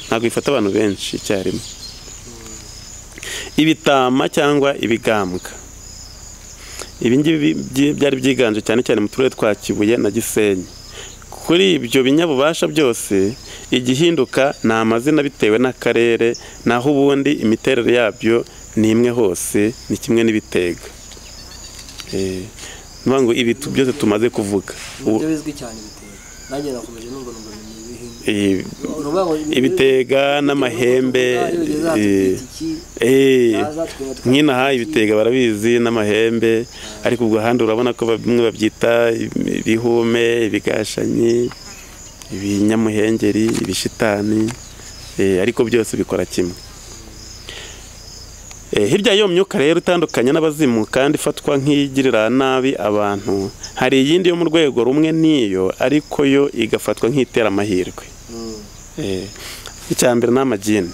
ntabwo bifata abantu benshi icyarimwe. Ibitama cyangwa ibigambwa, ibi ngibi byari byiganje cyane cyane mu turere twa Kibuye na Gisenyi. Kuri ibyo binyabubasha byose igihinduka ni amazina bitewe n'akarere, naho ubundi imiterere yabyo ni imwe hose, ni kimwe n'ibitega. Ngo ibi byose tumaze kuvuga bizwi cyane ibitega. Nanjye nakomeje numva ibitega n'amahembe, nk'inaha ibitega barabizi n'amahembe, ariko ubwo handi urabona ko bimwe babyita ibihume, ibigashanyi, ibinyamuhengeri, ibishitani, ariko byose bikora kimwe. Hirya y'iyo myuka rero itandukanye n'abazimu kandi ifatwa nk'igirira nabi abantu, hari iyindi yo mu rwego rumwe n'iyo ariko yo igafatwa nk'itera amahirwe. Icya mbere ni amagini.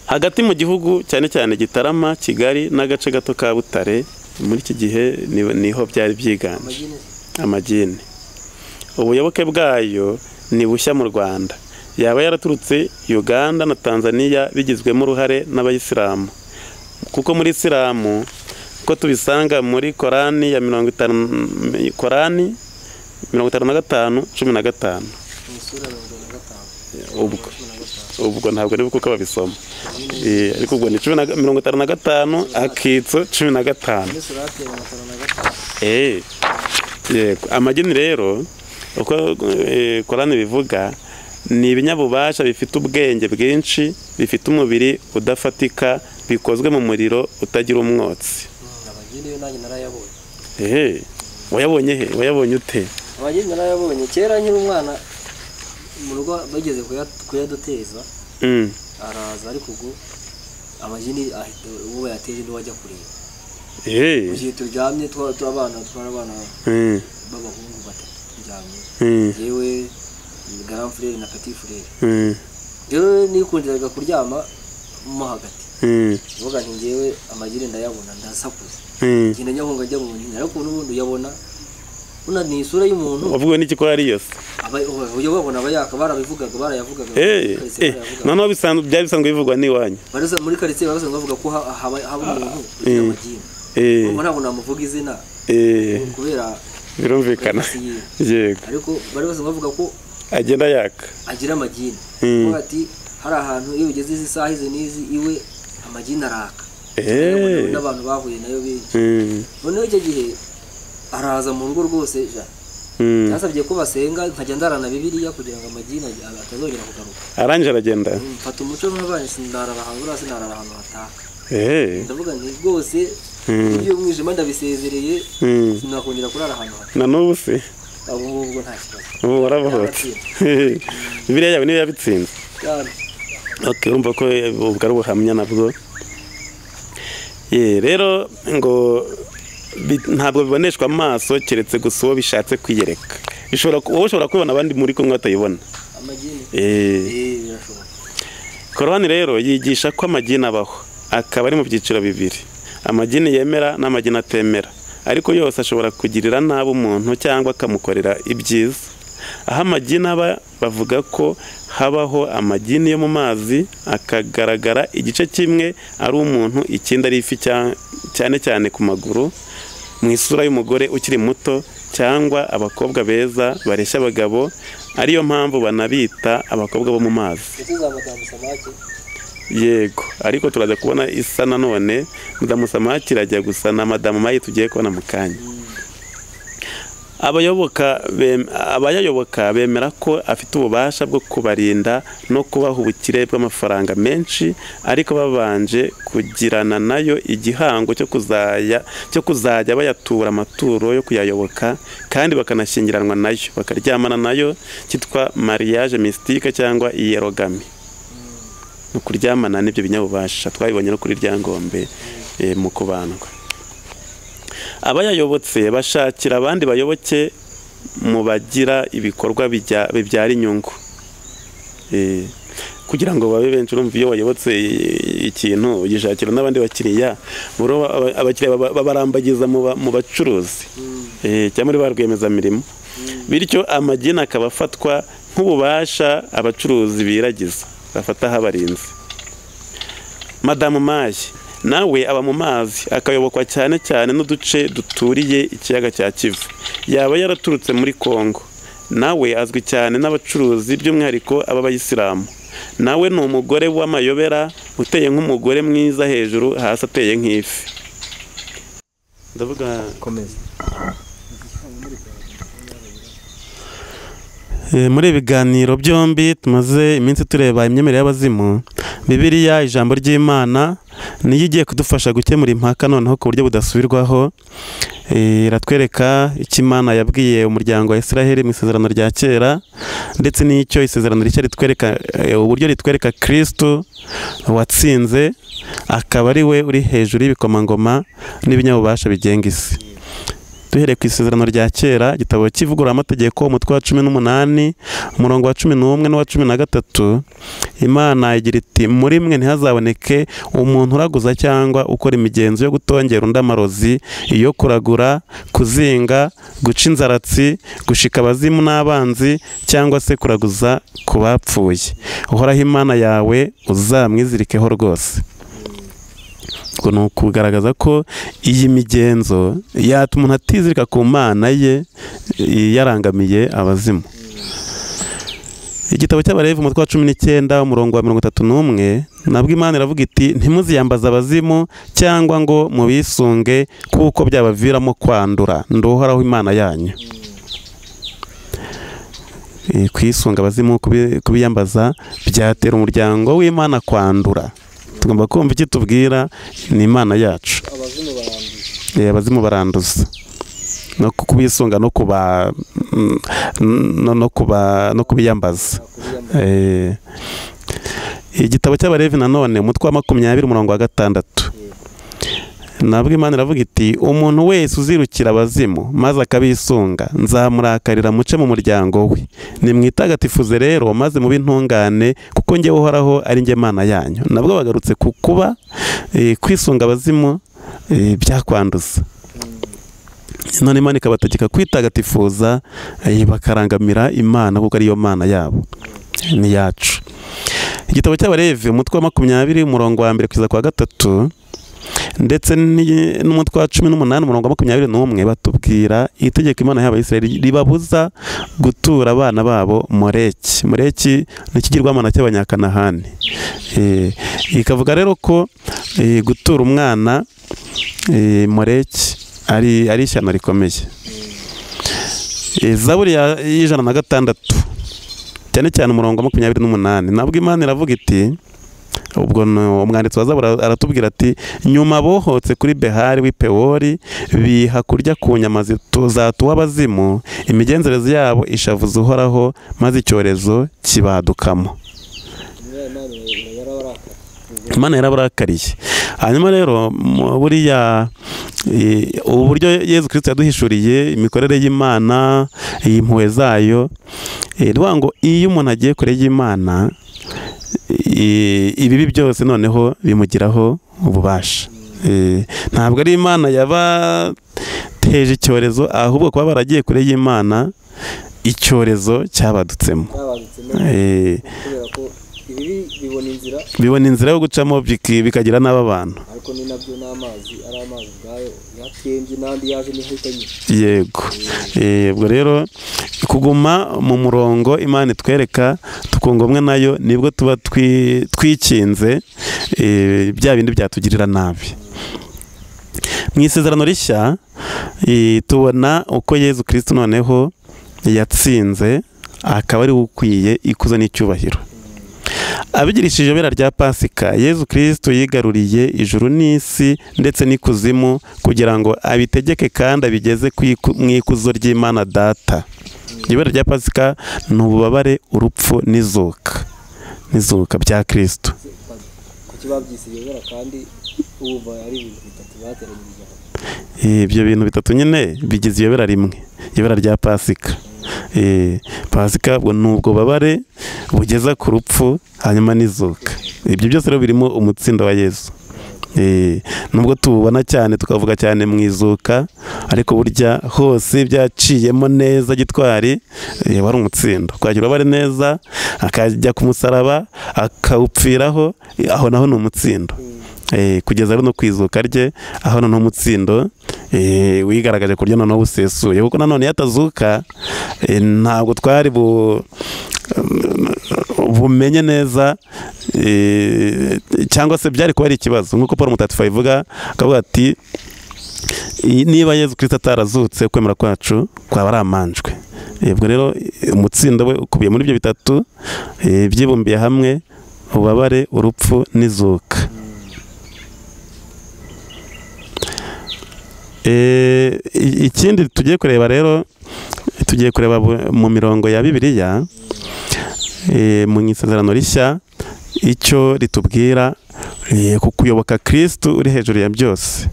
Hagati mu gihugu cyane cyane Gitarama, Kigali n'agace gato ka Butare, muri iki gihe niho byari byiganje amagini. Ubuyoboke bwayo ni bushya mu Rwanda, yaba yaraturutse Uganda na Tanzania bigizwemo uruhare n'abayisilamu, kuko muri Isilamu ko tubisanga muri Korani ya 55 15 ubwo ntabwo nibuka uko babisoma, ariko ubwo ni 55 akitso 15. Yego, amagini rero uko Korani bivuga ni ibinyabubasha bifite ubwenge bwinshi, bifite umubiri udafatika, bikozwe mu muriro utagira umwotsi. Amagini yo nanjye narayabonye. Wayabonye he? Wayabonye ute? Amagini narayabonye kera nkiri umwana mu rugo bageze kuyaduteza. Araza ariko ubwo amagini uwo yateje ni wajya kureba. Ugiye turyamye abana b'abahungu batatu turyamye. Yewe grand frère na petit frère. Rero nikundiraga kuryama mo hagati. Vuga nti ngewe amagini ndayabona ndasakuza. Ngenda nyahunga njya mu nyina, ariko n'ubundi uyabona ni isura y'umuntu. Wavuga n'iki ko ari yose? Uyo babona abayaka barabivugaga barayavugaga. Noneho byari bisanzwe bivugwa n'iwanyu. Baraza muri quartier baraza bavuga ko haba umuntu amagini. Ntabwo namuvuga izina. Kubera birumvikana. Yego. Ariko bari bavuga ko agenda yaka, agira amagini. Kuko ati hari ahantu iyo ugeze izi saha izi n'izi iwe amagini araka. N'abantu bahuye nayo benshi. Noneho icyo gihe araza mu rugo rwose yasabye ko basenga, nkajya ndarana Bibiliya kugira ngo amagini atazongera kugaruka. Aranje aragenda. Mfata umuco n'abana sindarara ahantu hataka. Ndavuga nti rwose iyo mwijima ndabisezereye sinakongera kurara ahantu hataka. Na n'ubu se ubwo nta kibazo. Ubu warabohotse. Bibiliya yawe niyo yabitsinze. Okay, urumva ko ubwo ari ubuhamya nabwo. Rero ngo ntabwo biboneshwa amaso keretse gusa uwo bishatse kwiyereka. Ushobora kubona abandi muri kumwe batayibona. Korani rero yigisha ko amagini abaho, akaba ari mu byiciro bibiri: amagini yemera n'amagini atemera, ariko yose ashobora kugirira nabi umuntu cyangwa akamukorera ibyiza. Aho amagini aba bavuga ko habaho amagini yo mu mazi, akagaragara igice kimwe ari umuntu, ikindi ari ifi, cyane cyane ku maguru, mu isura y'umugore ukiri muto, cyangwa abakobwa beza bareshya abagabo, ariyo mpamvu banabita abakobwa bo mu mazi. Yego, ariko turaza kubona isa nanone Madamu Samaki irajya gusa na Madamu Mayi tugiye kubona mu kanya. abayayoboka bemera ko afite ububasha bwo kubarinda no kubaha ubukire bw'amafaranga menshi, ariko babanje kugirana nayo igihango cyo kuzajya bayatura amaturo yo kuyayoboka, kandi bakanashyingiranwa nayo, bakaryamana nayo, cyitwa mariage mystique cyangwa iyerogami. Ni ukuryamana n'ibyo binyabubasha, twabibonye no kuri Ryangombe mu kubandwa. Abayayobotse bashakira abandi bayoboke mu bagira ibikorwa bibyara inyungu, kugira ngo babe benshi. Urumva iyo wayobotse ikintu ugishakira n'abandi bakiriya, abakiriya babarambagiza mu bacuruzi cyangwa muri ba rwiyemezamirimo, bityo amagini akaba afatwa nk'ububasha abacuruzi biragiza, bafataho abarinzi. Madamu Mayi nawe aba mu mazi, akayobokwa cyane cyane n'uduce duturiye ikiyaga cya Kivu. Yaba yaraturutse muri Kongo, nawe azwi cyane n'abacuruzi, by'umwihariko ab'abayisilamu. Nawe ni umugore w'amayobera, uteye nk'umugore mwiza hejuru, hasi ateye nk'ifi. Ndavuga komeza. Muri ibiganiro byombi tumaze iminsi tureba imyemerere y'abazimu, Bibiliya ijambo ry'Imana niyo igiye kudufasha gukemura impaka noneho ku buryo budasubirwaho. Iratwereka icyo Imana yabwiye umuryango wa Israheli mu isezerano rya kera, ndetse n'icyo isezerano rishya ritwereka, uburyo ritwereka Kristo watsinze, akaba ari we uri hejuru y'ibikomangoma n'ibinyabubasha bigenga isi. Duhereye ku isezerano rya kera, igitabo cy'ivugurura amategeko, umutwe wa 18 umurongo wa 11 n'uwa 13, Imana igira iti: muri mwe ntihazaboneke umuntu uraguza cyangwa ukora imigenzo yo gutongera undi amarozi, iyo kuragura, kuzinga, guca inzaratsi, gushika abazimu n'abanzi, cyangwa se kuraguza ku bapfuye. Uhoraho Imana yawe uzamwizirikeho rwose. Ni ukugaragaza ko iyi migenzo yatuma umuntu atizirika ku Mana ye yarangamiye abazimu. Igitabo cy'Abalevi umutwe wa 19 umurongo wa 31, nabwo Imana iravuga iti: ntimuziyambaze abazimu cyangwa ngo mubisunge, kuko byabaviramo kwandura. Nduhoraho Imana yanyu. Kwisunga abazimu, kubiyambaza, byatera umuryango w'Imana kwandura. Tugomba kumva icyo tubwira ni Imana yacu. Abazimu baranduza, no kubisunga no kubiyambaza. Igitabo cy'Abalevi nanone umutwe wa 20 umurongo wa 6, nabwo Imana iravuga iti: umuntu wese uzirukira abazimu maze akabisunga, nzamurakarira muce mu muryango we. Nimwitagatifuze rero maze mube intungane, kuko njye Uhoraho ari njye Mana yanyu. Nabwo bagarutse ku kuba kwisunga abazimu byakwanduza. None Imana ikabategeka kwitagatifuza, bakarangamira Imana kuko ariyo Mana yabo, ni yacu. Igitabo cy'Abalevi umutwe wa 20 umurongo wa 1 kugeza kwa 3, ndetse n'umutwe wa 18 umurongo wa 21, batubwira itegeko Imana y'Abayisiraheli ribabuza gutura abana babo Moleki. Moleki ni ikigirwamana cy'Abanyakanahani. Ikavuga rero ko gutura umwana Moleki ari ishyano rikomeye. Zaburi y'106 cyane cyane umurongo wa 28, nabwo Imana iravuga iti, ubwo umwanditsi wa Zaburi aratubwira ati: nyuma bohotse kuri Behari w'i Pewori, biha kurya ku nyama zatuwe abazimu, imigenzereze yabo ishavuza Uhoraho, maze icyorezo kibadukamo. Imana yarabarakariye. Hanyuma rero buriya uburyo Yezu Kristo yaduhishuriye imikorere y'Imana, impuhwe zayo, rwa ngo iyo umuntu agiye kure y'Imana, ibibi byose noneho bimugiraho ububasha. Ntabwo ari Imana yabateje icyorezo, ahubwo kuba baragiye kure y'Imana icyorezo cyabadutsemo. Bibona inzira yo gucamo bikagira n'aba bantu. Ariko ni nabyo n'amazi, ari amazi ubwayo yatemye n'andi yaje n'ihitanye. Yego. Ubwo rero kuguma mu murongo Imana itwereka, tukungomwe nayo, nibwo tuba twikinze bya bindi byatugirira nabi. Mu isezerano rishya tubona uko Yezu Kristo noneho yatsinze akaba ari ukwiye ikuzo n'icyubahiro. Abigirishije ibera rya Pasika, Yezu Kristo yigaruriye ijuru n'isi ndetse n'ikuzimu kugira ngo abitegeke kandi abigeze mu ikuzo ry'Imana Data. Ibera rya Pasika ni ububabare, urupfu n'izuka bya Kristo. Ibyo bintu bitatu nyine bigize iyobera rimwe, ibera rya Pasika. Pasika ni ubwo bubabare bugeza ku rupfu hanyuma n'izuka. Ibyo byose rero birimo umutsindo wa Yezu. Nubwo tubona cyane tukavuga cyane mu izuka, ariko burya hose byaciyemo neza gitwari wari umutsindo. Kwagira ubabare neza, akajya ku musaraba akawupfiraho, aho naho ni umutsindo. Kugeza no kwizuka rye, aho noneho umutsindo wigaragaje ku buryo noneho busesuye, kuko nanone yatazuka ntabwo twari bumenye neza, cyangwa se byari kuba ari ikibazo. Nk'uko Paul Mutagatifu abivuga, akavuga ati niba Yezu Kristo atarazutse, kwemera kwacu kwaba ari amanjwe. Ubwo rero umutsindo we ukubiye muri ibyo bitatu byibumbiye hamwe: ububabare, urupfu n'izuka. Ikindi tugiye kureba rero, tugiye kureba mu mirongo ya Bibiliya mu Isezerano Rishya icyo ritubwira ku kuyoboka Kristo uri hejuru ya byose,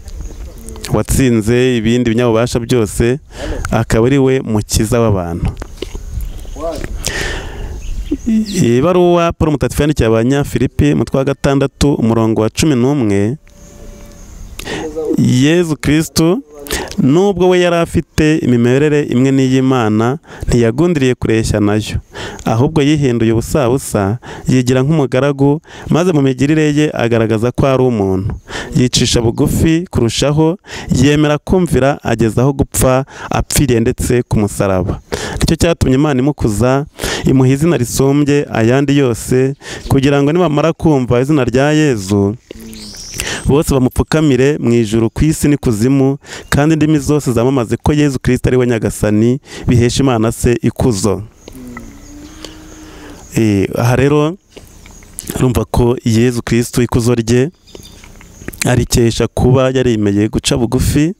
watsinze ibindi binyabubasha byose, akaba ari we mukiza w'abantu. Ibaruwa Paul Mutagatifu yandikiye Abanyafilipi umutwe wa 6 umurongo wa 11, Yezu Kristo nubwo we yari afite imimerere imwe n'iy'Imana, ntiyagundiriye kureshya nayo, ahubwo yihinduye ubusabusa, yigira nk'umugaragu, maze mu migirire ye agaragaza ko ari umuntu. Yicisha bugufi kurushaho, yemera kumvira ageza aho gupfa, apfiriye ndetse ku musaraba. Nicyo cyatumye Imana imukuza, imuha izina risumbye ayandi yose, kugira ngo nibamara kumva izina rya Yezu bose bamupfukamire mu ijuru, ku isi n'ikuzimu, kandi indimi zose zamamaze ko Yezu Kristo ari we Nyagasani, bihesha Imana se ikuzo. Aha rero urumva ko Yezu Kristo ikuzo rye arikesha kuba yarimeye guca bugufi,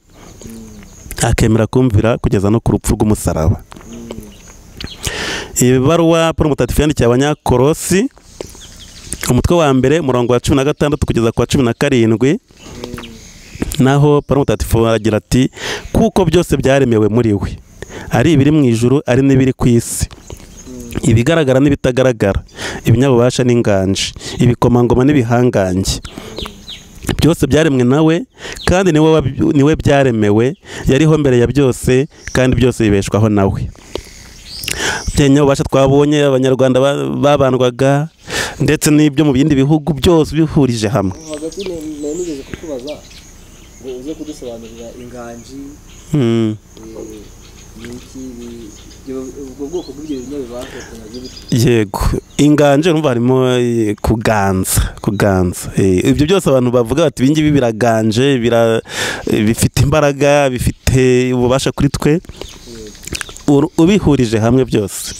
akemera kumvira kugeza no ku rupfu rw'umusaraba. Ibaruwa Paul Mutagatifu yandikiye Abanyakolosi umutwe wa 1 umurongo wa 16 kugeza ku wa 17, naho Paul Mutagatifu agira ati: kuko byose byaremewe muri we, ari ibiri mu ijuru, ari n'ibiri ku isi, ibigaragara n'ibitagaragara, ibinyabubasha n'inganji, ibikomangoma n'ibihangange. Byose byaremwe nawe, kandi niwe byaremewe, yariho mbere ya byose, kandi byose bibeshwaho nawe. Byanyabubasha twabonye Abanyarwanda babandwaga, ndetse n'ibyo mu bindi bihugu byose bihurije hamwe. Hagati nigeze kukubaza ngo uze kudusobanurira inganji ubwo bwoko bw'ibyo binyabubasha. Yego, inganje urumva harimo kuganza. Ibyo byose abantu bavuga bati ibingibi biraganje, bifite imbaraga, bifite ububasha kuri twe, ubihurije hamwe byose.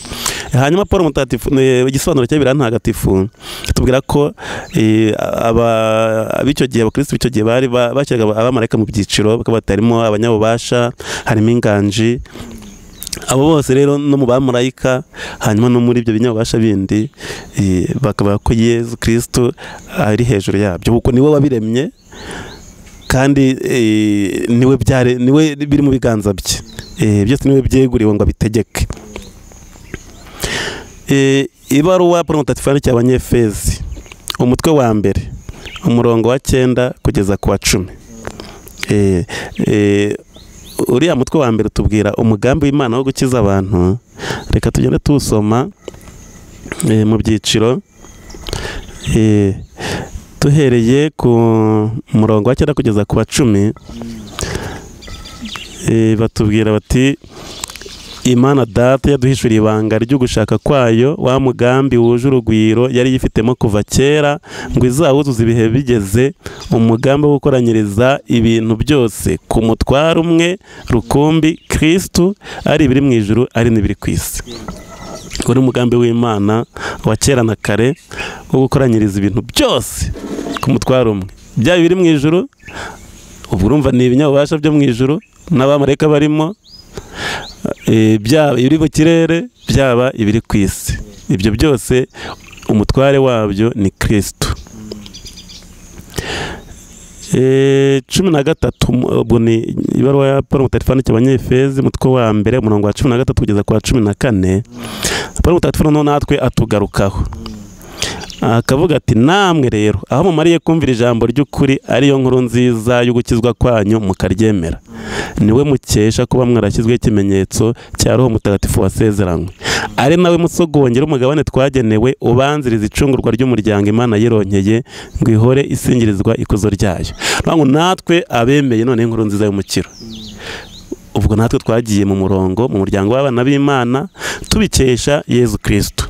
Hanyuma Paul Mutagatifu igisobanuro cye birantagatifu tubwira ko ab'icyo gihe, abakristo b'icyo gihe bari bashyiraga abamarayika mu byiciro, bakaba batarimo abanyabubasha, harimo inganji. Abo bose rero no mu bamarayika, hanyuma no muri ibyo binyabubasha bindi, bakavuga ko Yezu Kristo ari hejuru yabyo, kuko niwe wabiremye, kandi niwe biri mu biganza bye, byose niwe byeguriwe ngo abitegeke. Ibaruwa Paul Mutagatifu yandikiye Abanyefezi umutwe wa 1 umurongo wa 9 kugeza ku wa 10. Uriya mutwe wa 1 tubwira umugambi w'Imana wo gukiza abantu. Reka tugende tuwusoma mu byiciro, duhereye ku murongo wa 9 kugeza ku wa 10. Batubwira bati: Imana Data yaduhishuriye ibanga ryo gushaka kwayo, wa mugambi wuje urugwiro yari yifitemo kuva kera ngo izawuzuze ibihe bigeze, umugambi wo gukoranyiriza ibintu byose ku mutwaro umwe rukumbi Kristo, ari ibiri mu ijuru ari n'ibiri ku isi. Uri umugambi w'Imana wa kera na kare wo gukoranyiriza ibintu byose ku mutwaro umwe, byaba ibiri mu ijuru, ubu urumva ni ibinyabubasha byo mu ijuru n'abamarayika barimo, byaba ibiri mu kirere, byaba ibiri ku isi. Ibyo byose umutware wabyo ni Kristo. 13 ubwo ni ibaruwa ya Paulo Mutagatifu yandikiye Abanyefezi, umutwe wa mbere umurongo wa 13 kugeza ku wa 14. Paulo Mutagatifu noneho natwe atugarukaho akavuga ati, namwe rero aho mumariye kumvira ijambo ry'ukuri ariyo nkuru nziza yo gukizwa kwanyu mukaryemera, niwe mukesha kuba mwarashyizweho ikimenyetso cya Roho Mutagatifu wasezeranywe, ari nawe musogongera umugabane twagenewe ubanziriza icungurwa ry'umuryango Imana yironkeye ngo ihore isingirizwa ikuzo ryayo. Ngo natwe abemeye none inkuru nziza y'umukiro, ubwo natwe twagiye mu murongo mu muryango w'abana b'Imana tubikesha Yezu Kristo.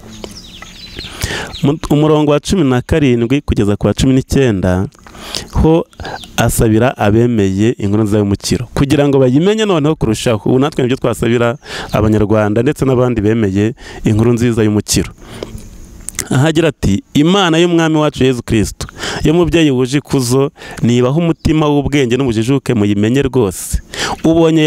Umurongo wa 17 kugeza ku wa 19 ho asabira abemeye inkuru nziza y'umukiro kugira ngo bayimenye noneho kurushaho. Ubu natwe nibyo twasabira Abanyarwanda ndetse n'abandi bemeye inkuru nziza y'umukiro. Ahagira ati, Imana y'umwami wacu Yezu Kristo, yo mubyeyi wuje ikuzo, nibaho umutima w'ubwenge n'ubujijuke muyimenye rwose. Ubonye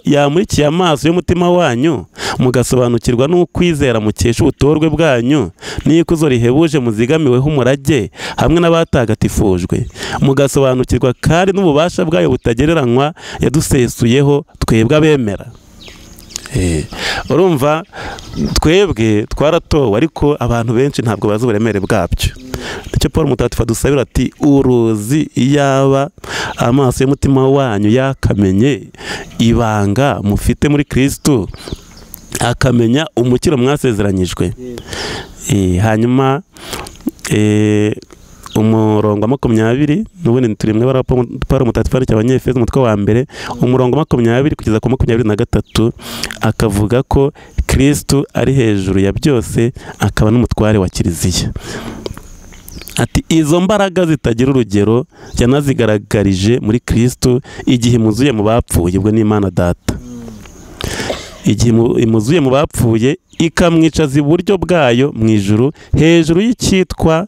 yamurikiye amaso y'umutima wanyu, mugasobanukirwa n'ukwizera mukesha ubutorwe bwanyu, n'ikuzo rihebuje muzigamiweho umurage hamwe n'abatagatifujwe, mugasobanukirwa kandi n'ububasha bwayo butagereranywa yadusesuyeho twebwe abemera. Urumva twebwe twaratowe, ariko abantu benshi ntabwo bazi uburemere bwabyo. Nicyo Paulo Mutagatifu adusabira ati, uruzi iyaba amaso y'umutima wanyu yakamenye ibanga mufite muri Kristo, akamenya umukiro mwasezeranyijwe. Hanyuma umurongo wa 20 n'ubundi turi mwe bara Paulo Mutagatifu yandikiye Abanyefezi, umutwe wa mbere umurongo wa 20 kugeza ku 23 akavuga ko Kristo ari hejuru ya byose, akaba n'umutware wa Kiliziya. Ati, izo mbaraga zitagira urugero yanazigaragarije muri Kristo igihe imuzuye mu bapfuye, ubwo ni Imana Data. Igihe imuzuye mu bapfuye ikamwicaza iburyo bwayo mu ijuru, hejuru y'icyitwa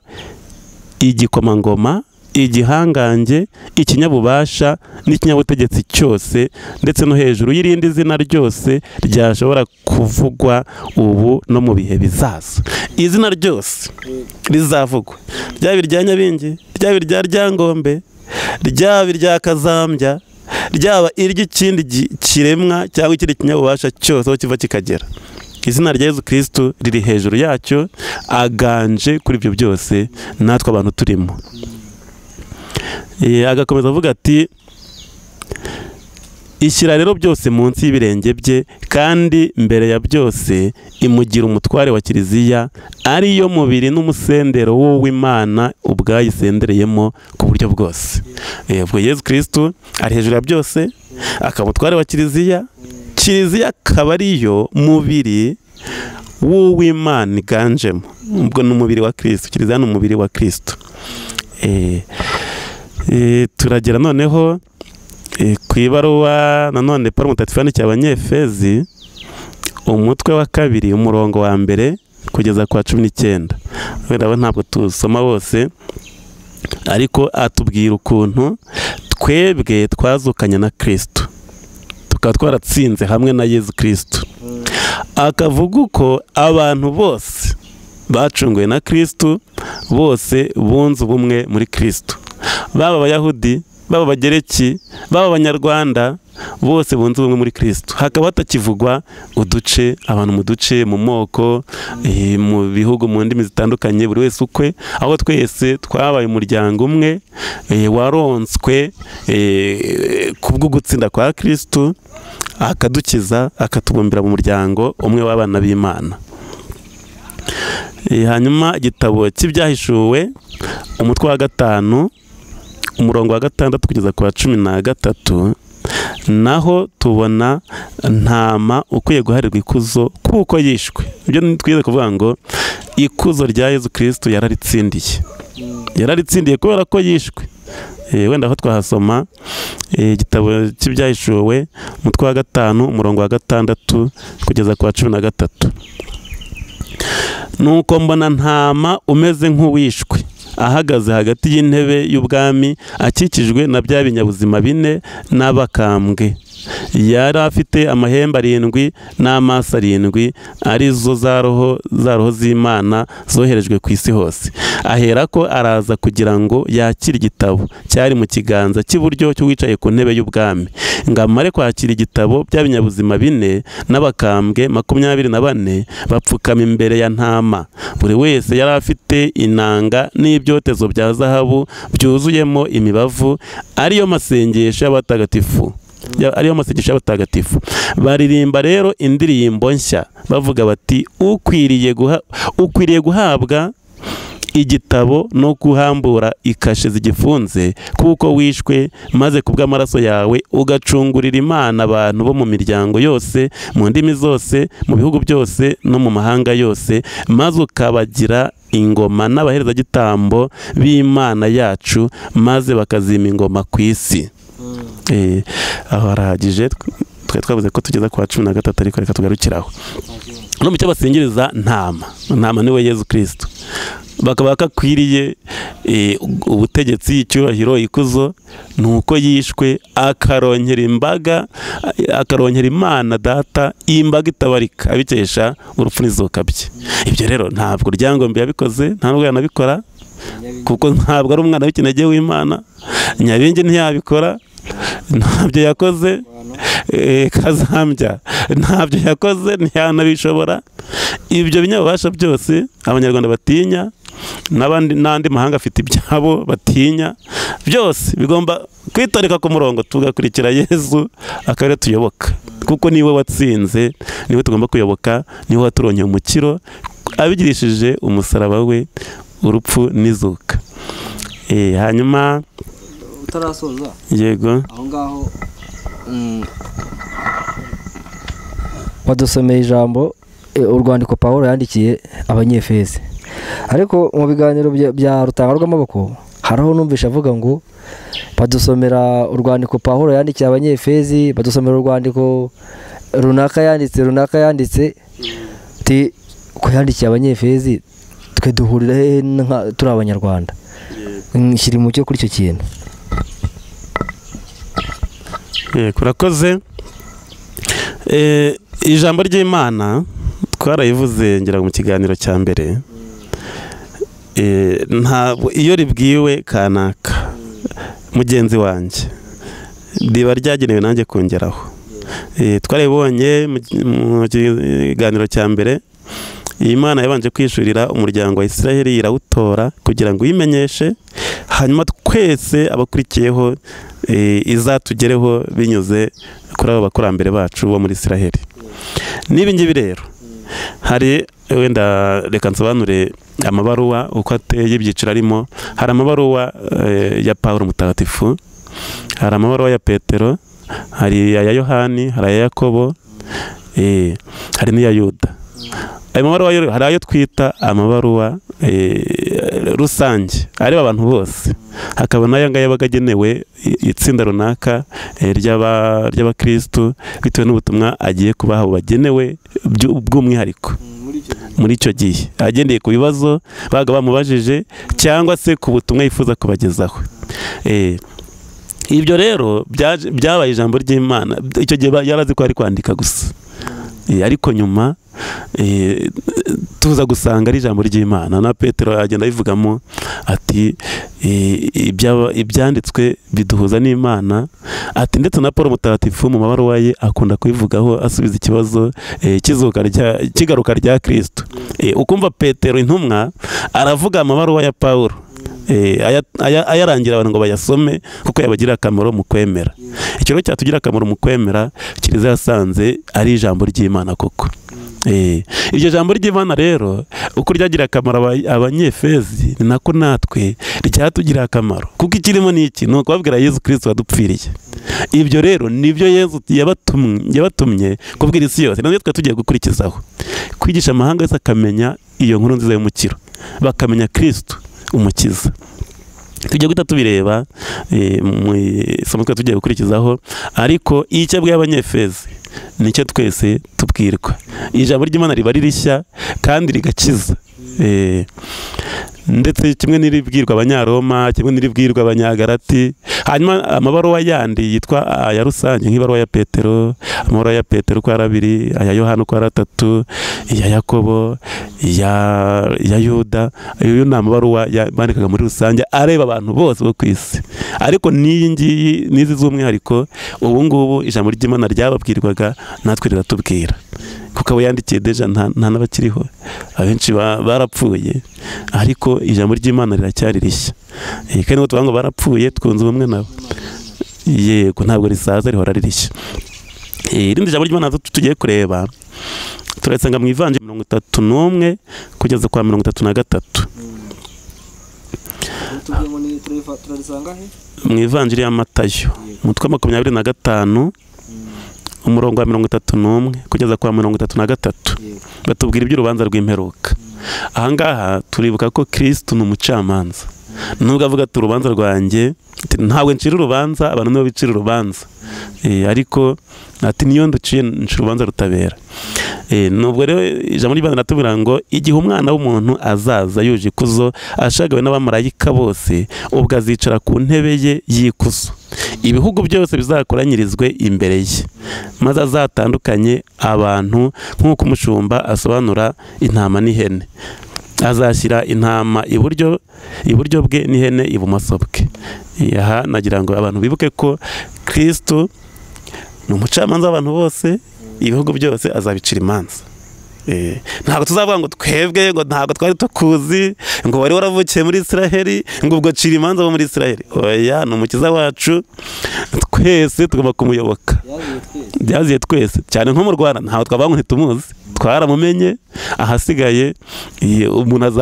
igikomangoma, igihangange, ikinyabubasha n'ikinyabutegetsi cyose, ndetse no hejuru y'irindi zina ryose ryashobora kuvugwa ubu no mu bihe bizaza. Izina ryose rizavugwa, ryaba irya Nyabingi, ryaba irya Ryangombe, ryaba irya Kazambya, ryaba iry'ikindi kiremwa cyangwa ikindi kinyabubasha cyose aho kiva kikagera, izina rya Yezu Kristo riri hejuru yacyo, aganje kuri ibyo byose natwe abantu turimo. Agakomeza avuga ati, ishyira rero byose munsi y'ibirenge bye, kandi mbere ya byose imugira umutware wa Kiliziya, ariyo mubiri n'umusendero w'Imana ubwayo isendereyemo ku buryo bwose. Ubwo Yezu Kristo ari hejuru ya byose, akaba umutware wa Kiliziya, Kiliziya akaba ariyo mubiri w'Imana iganjemo, ubwo ni umubiri wa Kristo. Kiliziya ni umubiri wa Kristo. Turagera noneho ku ibaruwa nanone Paulo Mutagatifu yandikiye Abanyefezi, umutwe wa 2 umurongo wa mbere kugeza ku wa 19. Wenda ntabwo tusoma bose, ariko atubwira ukuntu twebwe twazukanye na Kristo, tukaba twaratsinze hamwe na Yezu Kristo. Akavuga uko abantu bose bacunguwe na Kristo, bose bunze ubumwe muri Kristo, baba Abayahudi, baba Abagereki, baba Abanyarwanda, bose bunze ubumwe muri Kristo. Hakaba hatakivugwa uduce, abantu mu duce, mu moko, mu bihugu, mu ndimi zitandukanye, buri wese ukwe, aho twese twabaye umuryango umwe waronswe kubwo gutsinda kwa Kristo, akadukiza, akatubumbira mu muryango umwe w'abana b'Imana. Hanyuma igitabo cy'ibyahishuwe, umutwe wa 5 umurongo wa 6 kugeza ku wa 13 naho tubona ntama ukwiye guharirwa ikuzo kuko yishwe. Ibyo twize kuvuga ngo ikuzo rya Yezu Kristo yararitsindiye kubera ko yishwe. Wenda aho twahasoma igitabo cy'ibyahishuwe umutwe wa 5 umurongo wa 6 kugeza ku wa 13. Nuko mbona ntama umeze nk'uwishwe ahagaze hagati y'intebe y'ubwami akikijwe na bya binyabuzima 4 n'abakambwe. Yari afite amahembe 7 n'amaso 7 arizo za roho z'Imana zoherejwe ku isi hose. Aherako araza kugira ngo yakire igitabo cyari mu kiganza cy'iburyo cy'uwicaye ku ntebe y'ubwami. Ngo amare kwakira igitabo bya binyabuzima 4 n'abakambwe 24 bapfukama imbere ya ntama. Buri wese yari afite inanga n'ibyotezo bya zahabu byuzuyemo imibavu, ariyo masengesho y'abatagatifu. Baririmba rero indirimbo nshya bavuga bati ukwiriye guhabwa igitabo no guhambura ikashe zigifunze kuko wishwe, maze kubw'amaraso yawe ugacungurira Imana abantu bo mu miryango yose, mu ndimi zose, mu bihugu byose no mu mahanga yose, maze ukabagira ingoma n'abaherezagitambo b'Imana yacu, maze bakazima ingoma ku isi. Aho arahagije. Twari twavuze ko tugeza ku wa 13 ariko reka tugarukiraho. No mu cyo basingiriza ntama niwe Yezu Kristo. Bakaba kakwiriye ubutegetsi, icyubahiro, ikuzo, nuko yishwe akaronkera Imana Data imbaga itabarika abikesha urupfu n'izuka bye. Ibyo rero ntabwo ryangombe yabikoze, nta nubwo yanabikora, kuko ntabwo ari umwana w'ikinege w'Imana. Nyabingi ntiyabikora, ntabyo yakoze. Kazambya ntabyo yakoze, ntiyanabishobora. Ibyo binyabubasha byose Abanyarwanda batinya, n'andi mahanga afite ibyabo batinya, byose bigomba kwitoreka ku murongo tugakurikira Yezu akaba tuyoboka, kuko niwe watsinze, niwe tugomba kuyoboka, niwe waturonkeye umukiro abigirishije umusaraba we, urupfu n'izuka. Hanyuma utarasoza yego aho ngaho badusomeye ijambo urwandiko Pawulo yandikiye Abanyefezi, ariko mu biganiro bya Rutanga rw'amaboko haraho numvisha avuga ngo badusomera urwandiko Pawulo yandikiye Abanyefezi, badusomera urwandiko runaka yanditse ko yandikiye Abanyefezi, twe duhurira he turi Abanyarwanda? Nshyira mu cyo kuri icyo kintu. Kurakoze. Ijambo ry'Imana twarayivuze ngira mu kiganiro cya mbere. Ntabwo iyo ribwiwe kanaka mugenzi wanjye riba ryagenewe nanjye kongeraho. Twaribonye mu kiganiro cya mbere, Imana yabanje kwishurira umuryango wa Isiraheli, irawutora kugira ngo uyimenyeshe, hanyuma twese abakurikiyeho izatugereho binyuze kuri abo bakurambere bacu bo muri Isiraheli. N'ibi ngibi rero hari wenda reka nsobanure amabaruwa uko ateye, ibyiciro arimo. Hari amabaruwa ya Pawulo mutagatifu, hari amabaruwa ya Petero, hari aya Yohani, hari aya Yakobo, hari n'iya Yuda. Ayo mabaruwa hari ayo twita amabaruwa rusange areba abantu bose, hakaba n'aya ngaya yabagenewe itsinda runaka ry'abakristo bitewe n'ubutumwa agiye kubaha bagenewe bw'umwihariko muri icyo gihe, agendeye ku bibazo baga bamubajije cyangwa se ku butumwa yifuza kubagezaho. Ibyo rero byabaye ijambo ry'Imana. Icyo gihe yarazi ko ari kwandika gusa, ariko nyuma tuza gusanga ari ijambo ry'Imana. Na Petero agenda abivugamo ati ibyanditswe biduhuza n'Imana, ati ndetse na Pawulo mutagatifu mu mabaruwa ye akunda kubivugaho asubiza ikibazo cy'igaruka rya Kristo. Ukumva Petero intumwa aravuga amabaruwa ya Pawulo, ayarangira abantu ngo bayasome kuko yabagirira akamaro mu kwemera. Icyo rero cyatugira akamaro mu kwemera, Kiliziya yasanze ari ijambo ry'Imana koko. Iryo jambo ry'Imana rero uko ryagira akamaro Abanyefezi, ni nako natwe ryatugira akamaro, kuko ikirimo ni iki? Ni ukubabwira Yezu Kristo wadupfiriye. ibyo rero nibyo Yesu yabatumye kubwira isi yose, nabyo twe tugiye gukurikizaho, kwigisha amahanga yose akamenya iyo nkuru nziza y'umukiro, bakamenya Kristo umukiza. Tujya guhita tubireba mu isomo twe tugiye gukurikizaho, ariko icyo abwiye Abanyefezi nicyo twese tubwirwa. Ijambo ry'Imana riba rishya kandi rigakiza, ndetse kimwe n'iribwirwa Abanyaroma, kimwe n'iribwirwa Abanyagalati. Hanyuma amabaruwa yandi yitwa aya rusange, nk'ibaruwa ya Petero, amabaruwa ya Petero uko ari 2, aya Yohana uko ari 3, iya Yakobo, ya Yuda, ayo ni amabaruwa bandikaga muri rusange areba abantu bose bo ku isi. Ariko n'izi z'umwihariko ubu ngubu ijambo ry'Imana ryababwirwaga natwe riratubwira, kuko abo yandikiye deja nta n'abakiriho, abenshi barapfuye, ariko ijambo ry'Imana riracyari rishya. Kandi ngo tuvuga ngo barapfuye twunze ubumwe nabo, yego ntabwo risaza, rihora rishya. Irindi jambo ry'Imana tugiye kureba turasanga mu Ivanjiri 31 kugeza kwa 33. Mu Ivanjiri ya Matayo umutwe wa 25 umurongo wa 31 kugeza kwa 33 batubwira iby'urubanza rw'imperuka. Ahangaha turibuka ko Kristo ni umucamanza, nubwo avuga ati urubanza rwanjye ntabwo ncira urubanza, abantu nibo bicira urubanza, ariko ati niyo nduciye ncira urubanza rutabera. Nubwo rero ijambo ry'Imana riratubwira ngo igihe umwana w'umuntu azaza yuje ikuzo ashagawe n'abamarayika bose, ubwo azicara ku ntebe ye y'ikuzo, ibihugu byose bizakoranyirizwe imbere ye, maze azatandukanye abantu nk'uko umushumba asobanura intama n'ihene. Azashyira intama iburyo bwe n'ihene ibumoso bwe. Aha nagira ngo abantu bibuke ko Kristo ni umucamanza w'abantu bose, ibihugu byose azabicira imanza. Ntabwo tuzavuga ngo twebwe ngo ntabwo twari tukuzi, ngo wari waravukiye muri Israheli ngo ubwo cira imanza bo muri Israheli. Oya, ni umukiza wacu, twese tugomba kumuyoboka, byaziye twese, cyane nko mu Rwanda ntabwo twavuga ngo ntitumuzi, twaramumenye. Ahasigaye umuntu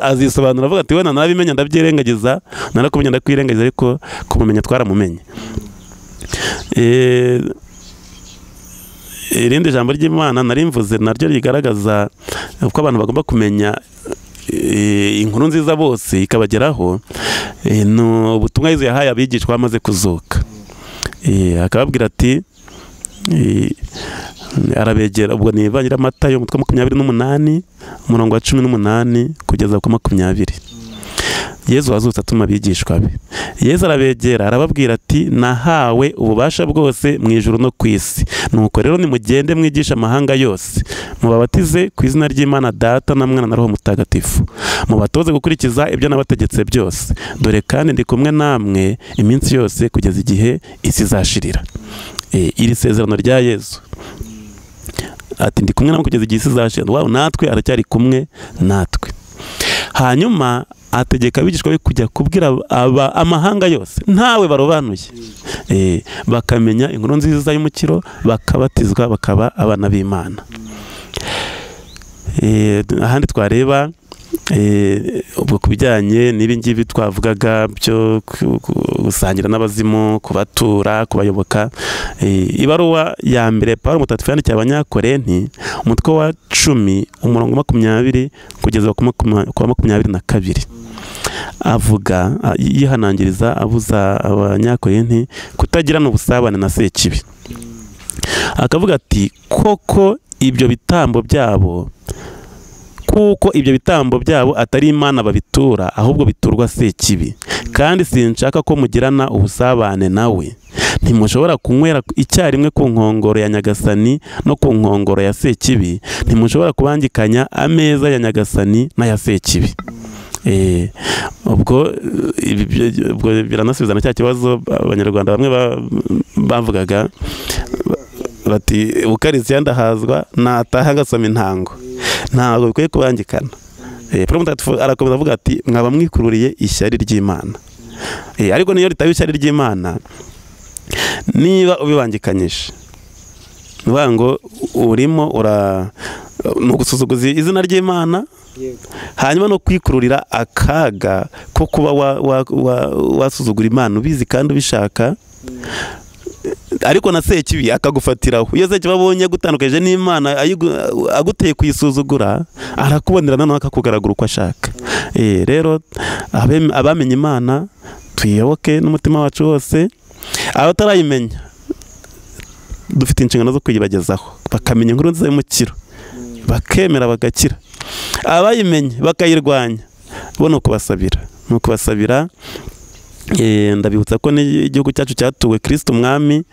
azisobanura avuga ati wenda narabimenya ndabyirengagiza, narakumenya ndakwirengagiza, ariko kumumenya twaramumenye. Irindi jambo ry'Imana narimvuze naryo rigaragaza uko abantu bagomba kumenya inkuru nziza bose ikabageraho, ni ubutumwa Yesu yahaye abigishwa bamaze kuzuka. Akababwira ati, arabegera, ubwo ni Ivanjiri ya Matayo umutwe wa 28 umurongo wa 18 kugeza ku 20. Yesu azutse atuma abigishwa be. Yesu arabegera arababwira ati, nahawe ububasha bwose mu ijuru no ku isi, nuko rero nimugende mwigisha amahanga yose, mubabatize ku izina ry'Imana Data na Mwana na Roho Mutagatifu, mubatoze gukurikiza ibyo nabategetse byose, dore kandi ndi kumwe namwe iminsi yose kugeza igihe isi izashirira. Iri sezerano rya Yesu ati ndi kumwe namwe kugeza igihe isi izashirira, wawe natwe aracyari kumwe natwe. Hanyuma ategeka abigishwa be kujya kubwira amahanga yose ntawe barobanuye, bakamenya inkuru nziza y'umukiro, bakabatizwa, bakaba abana b'Imana. Ahandi twareba ubwo kubijyanye n'ibingibi twavugaga byo gusangira n'abazimu, kubatura, kubayoboka. Ibaruwa ya mbere Pawulo Mutagatifu yandikiye Abanyakorenti umutwe wa 10 umurongo 20 kugeza ku 22 avuga yihanangiriza abuza Abanyakorenti kutagirana ubusabane na Sekibi. Akavuga ati, kuko ibyo bitambo byabo atari Imana babitura, ahubwo biturwa Sekibi, kandi sinshaka ko mugirana ubusabane nawe. Ntimushobora kunywera icyarimwe ku nkongoro ya Nyagasani no ku nkongoro ya Sekibi, ntimushobora kubangikanya ameza ya Nyagasani n'aya Sekibi. Ubwo biranasubizana cya kibazo Abanyarwanda bamwe bavugaga bati, Ukarisitiya ndahazwa nataha agasoma intango, ntabwo bikwiye kubangikana. Pawulo Mutagatifu arakomeza avuga ati, mwaba mwikururiye ishyari ry'Imana. Ariko niyo ritaba ishyari ry'Imana, niba ubibangikanyije, nuvuga ngo urimo ni ugusuzuguza izina ry'Imana, hanyuma no kwikururira akaga ko kuba wasuzugura Imana ubizi kandi ubishaka, ariko na sekibi akagufatiraho. Iyo sekibi abonye gutandukanyije n'Imana aguteye kuyisuzugura, arakubonera nanone akakugaragura uko ashaka. Rero abamenye Imana tuyiyoboke n'umutima wacu wose, abatarayimenya dufite inshingano zo kuyibagezaho, bakamenya inkuru nziza y'umukiro, bakemera bagakira. Abayimenye bakayirwanya, bo ni ukubasabira. Ndabibutsa ko n'igihugu cyacu cyatuwe Kristo Umwami.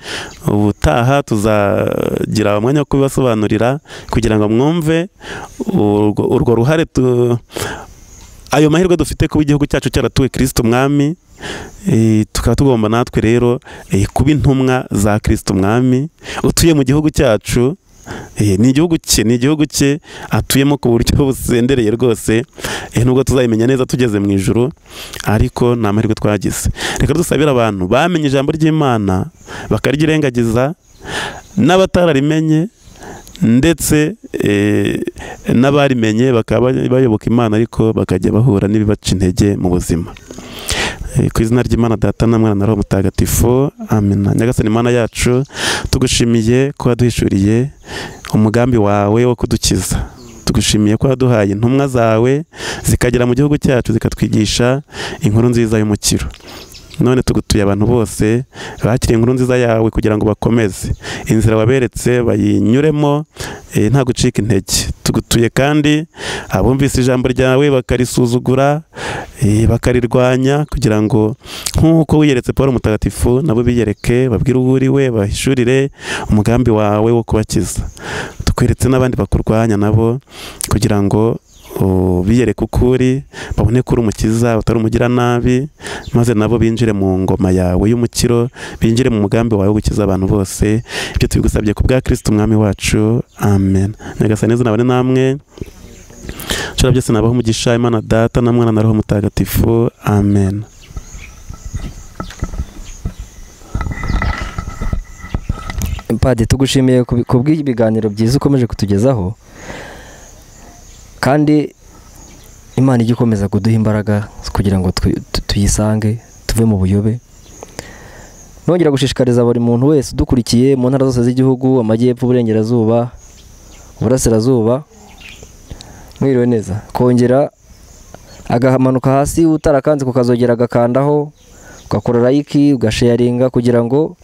Ubutaha tuzagira umwanya wo kubibasobanurira kugira ngo mwumve urwo ruhare, ayo mahirwe dufite kuba igihugu cyacu cyaratuwe Kristo Umwami. Tukaba tugomba natwe rero kuba intumwa za Kristo Umwami utuye mu gihugu cyacu. Ni igihugu cye atuyemo ku buryo busendereye rwose. Nubwo tuzayimenya neza tugeze mu ijuru, ariko nta mahirwe twagize. Reka dusabire abantu bamenye ijambo ry'Imana bakaryirengagiza, n'abatararimenye ndetse n'abarimenye bakaba bayoboka Imana ariko bakajya bahura n'ibibaca intege mu buzima. Ku izina ry'Imana Data na Mwana na Roho Mutagatifu, amen. Nyagasani Imana yacu, tugushimiye ko waduhishuriye umugambi wawe wo kudukiza. Tugushimiye ko waduhaye intumwa zawe zikagera mu gihugu cyacu zikatwigisha inkuru nziza y'umukiro. None tugutuye abantu bose bakiriye inkuru nziza yawe kugira ngo bakomeze inzira waberetse bayinyuremo nta gucika intege. Tugutuye kandi abumvise ijambo ryawe bakarisuzugura, bakarirwanya, kugira ngo nk'uko wiyeretse Paul Mutagatifu nabo biyereke, babwire uwo uriwe, bahishurire umugambi wawe wo kubakiza. Tukweretse n'abandi bakurwanya nabo kugira ngo biyereke ukuri, babone ko uri umukiza utari umugiranabi, maze nabo binjire mu ngoma yawe y'umukiro, binjire mu mugambi wawe wo gukiza abantu bose. Ibyo tubigusabye ku bwa Kristo Umwami wacu, amen. Nyagasani neza nabane namwe, nshobora byose nabaho umugisha, Imana Data na Mwana na Roho Mutagatifu, amen. Padiri, tugushimiye ku bw'ibiganiro byiza ukomeje kutugezaho, kandi Imana ijya ikomeza kuduha imbaraga kugira ngo tuyisange, tuve mu buyobe. Nongera gushishikariza buri muntu wese udukurikiye mu ntara zose z'igihugu, amajyepfo, uburengerazuba, uburasirazuba, mwiriwe neza, kongera agahamanuka hasi utarakanze kukazogera agakandaho, ugakora like, ugasharinga, kugira ngo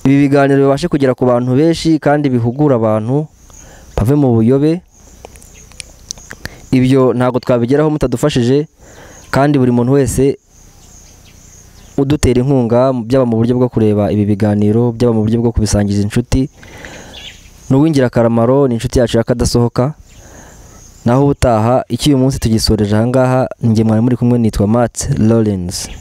ibi biganiro bibashe kugera ku bantu benshi kandi bihugura abantu bave mu buyobe. Ibyo ntabwo twabigeraho mutadufashije, kandi buri muntu wese udutera inkunga, byaba mu buryo bwo kureba ibi biganiro, byaba mu buryo bwo kubisangiza inshuti, ni uw'ingirakamaro, ni inshuti yacu y'akadasohoka. Naho ubutaha, iki uyu munsi tugisoreje aha ngaha, njye mwari muri kumwe, nitwa Matt Lawrence.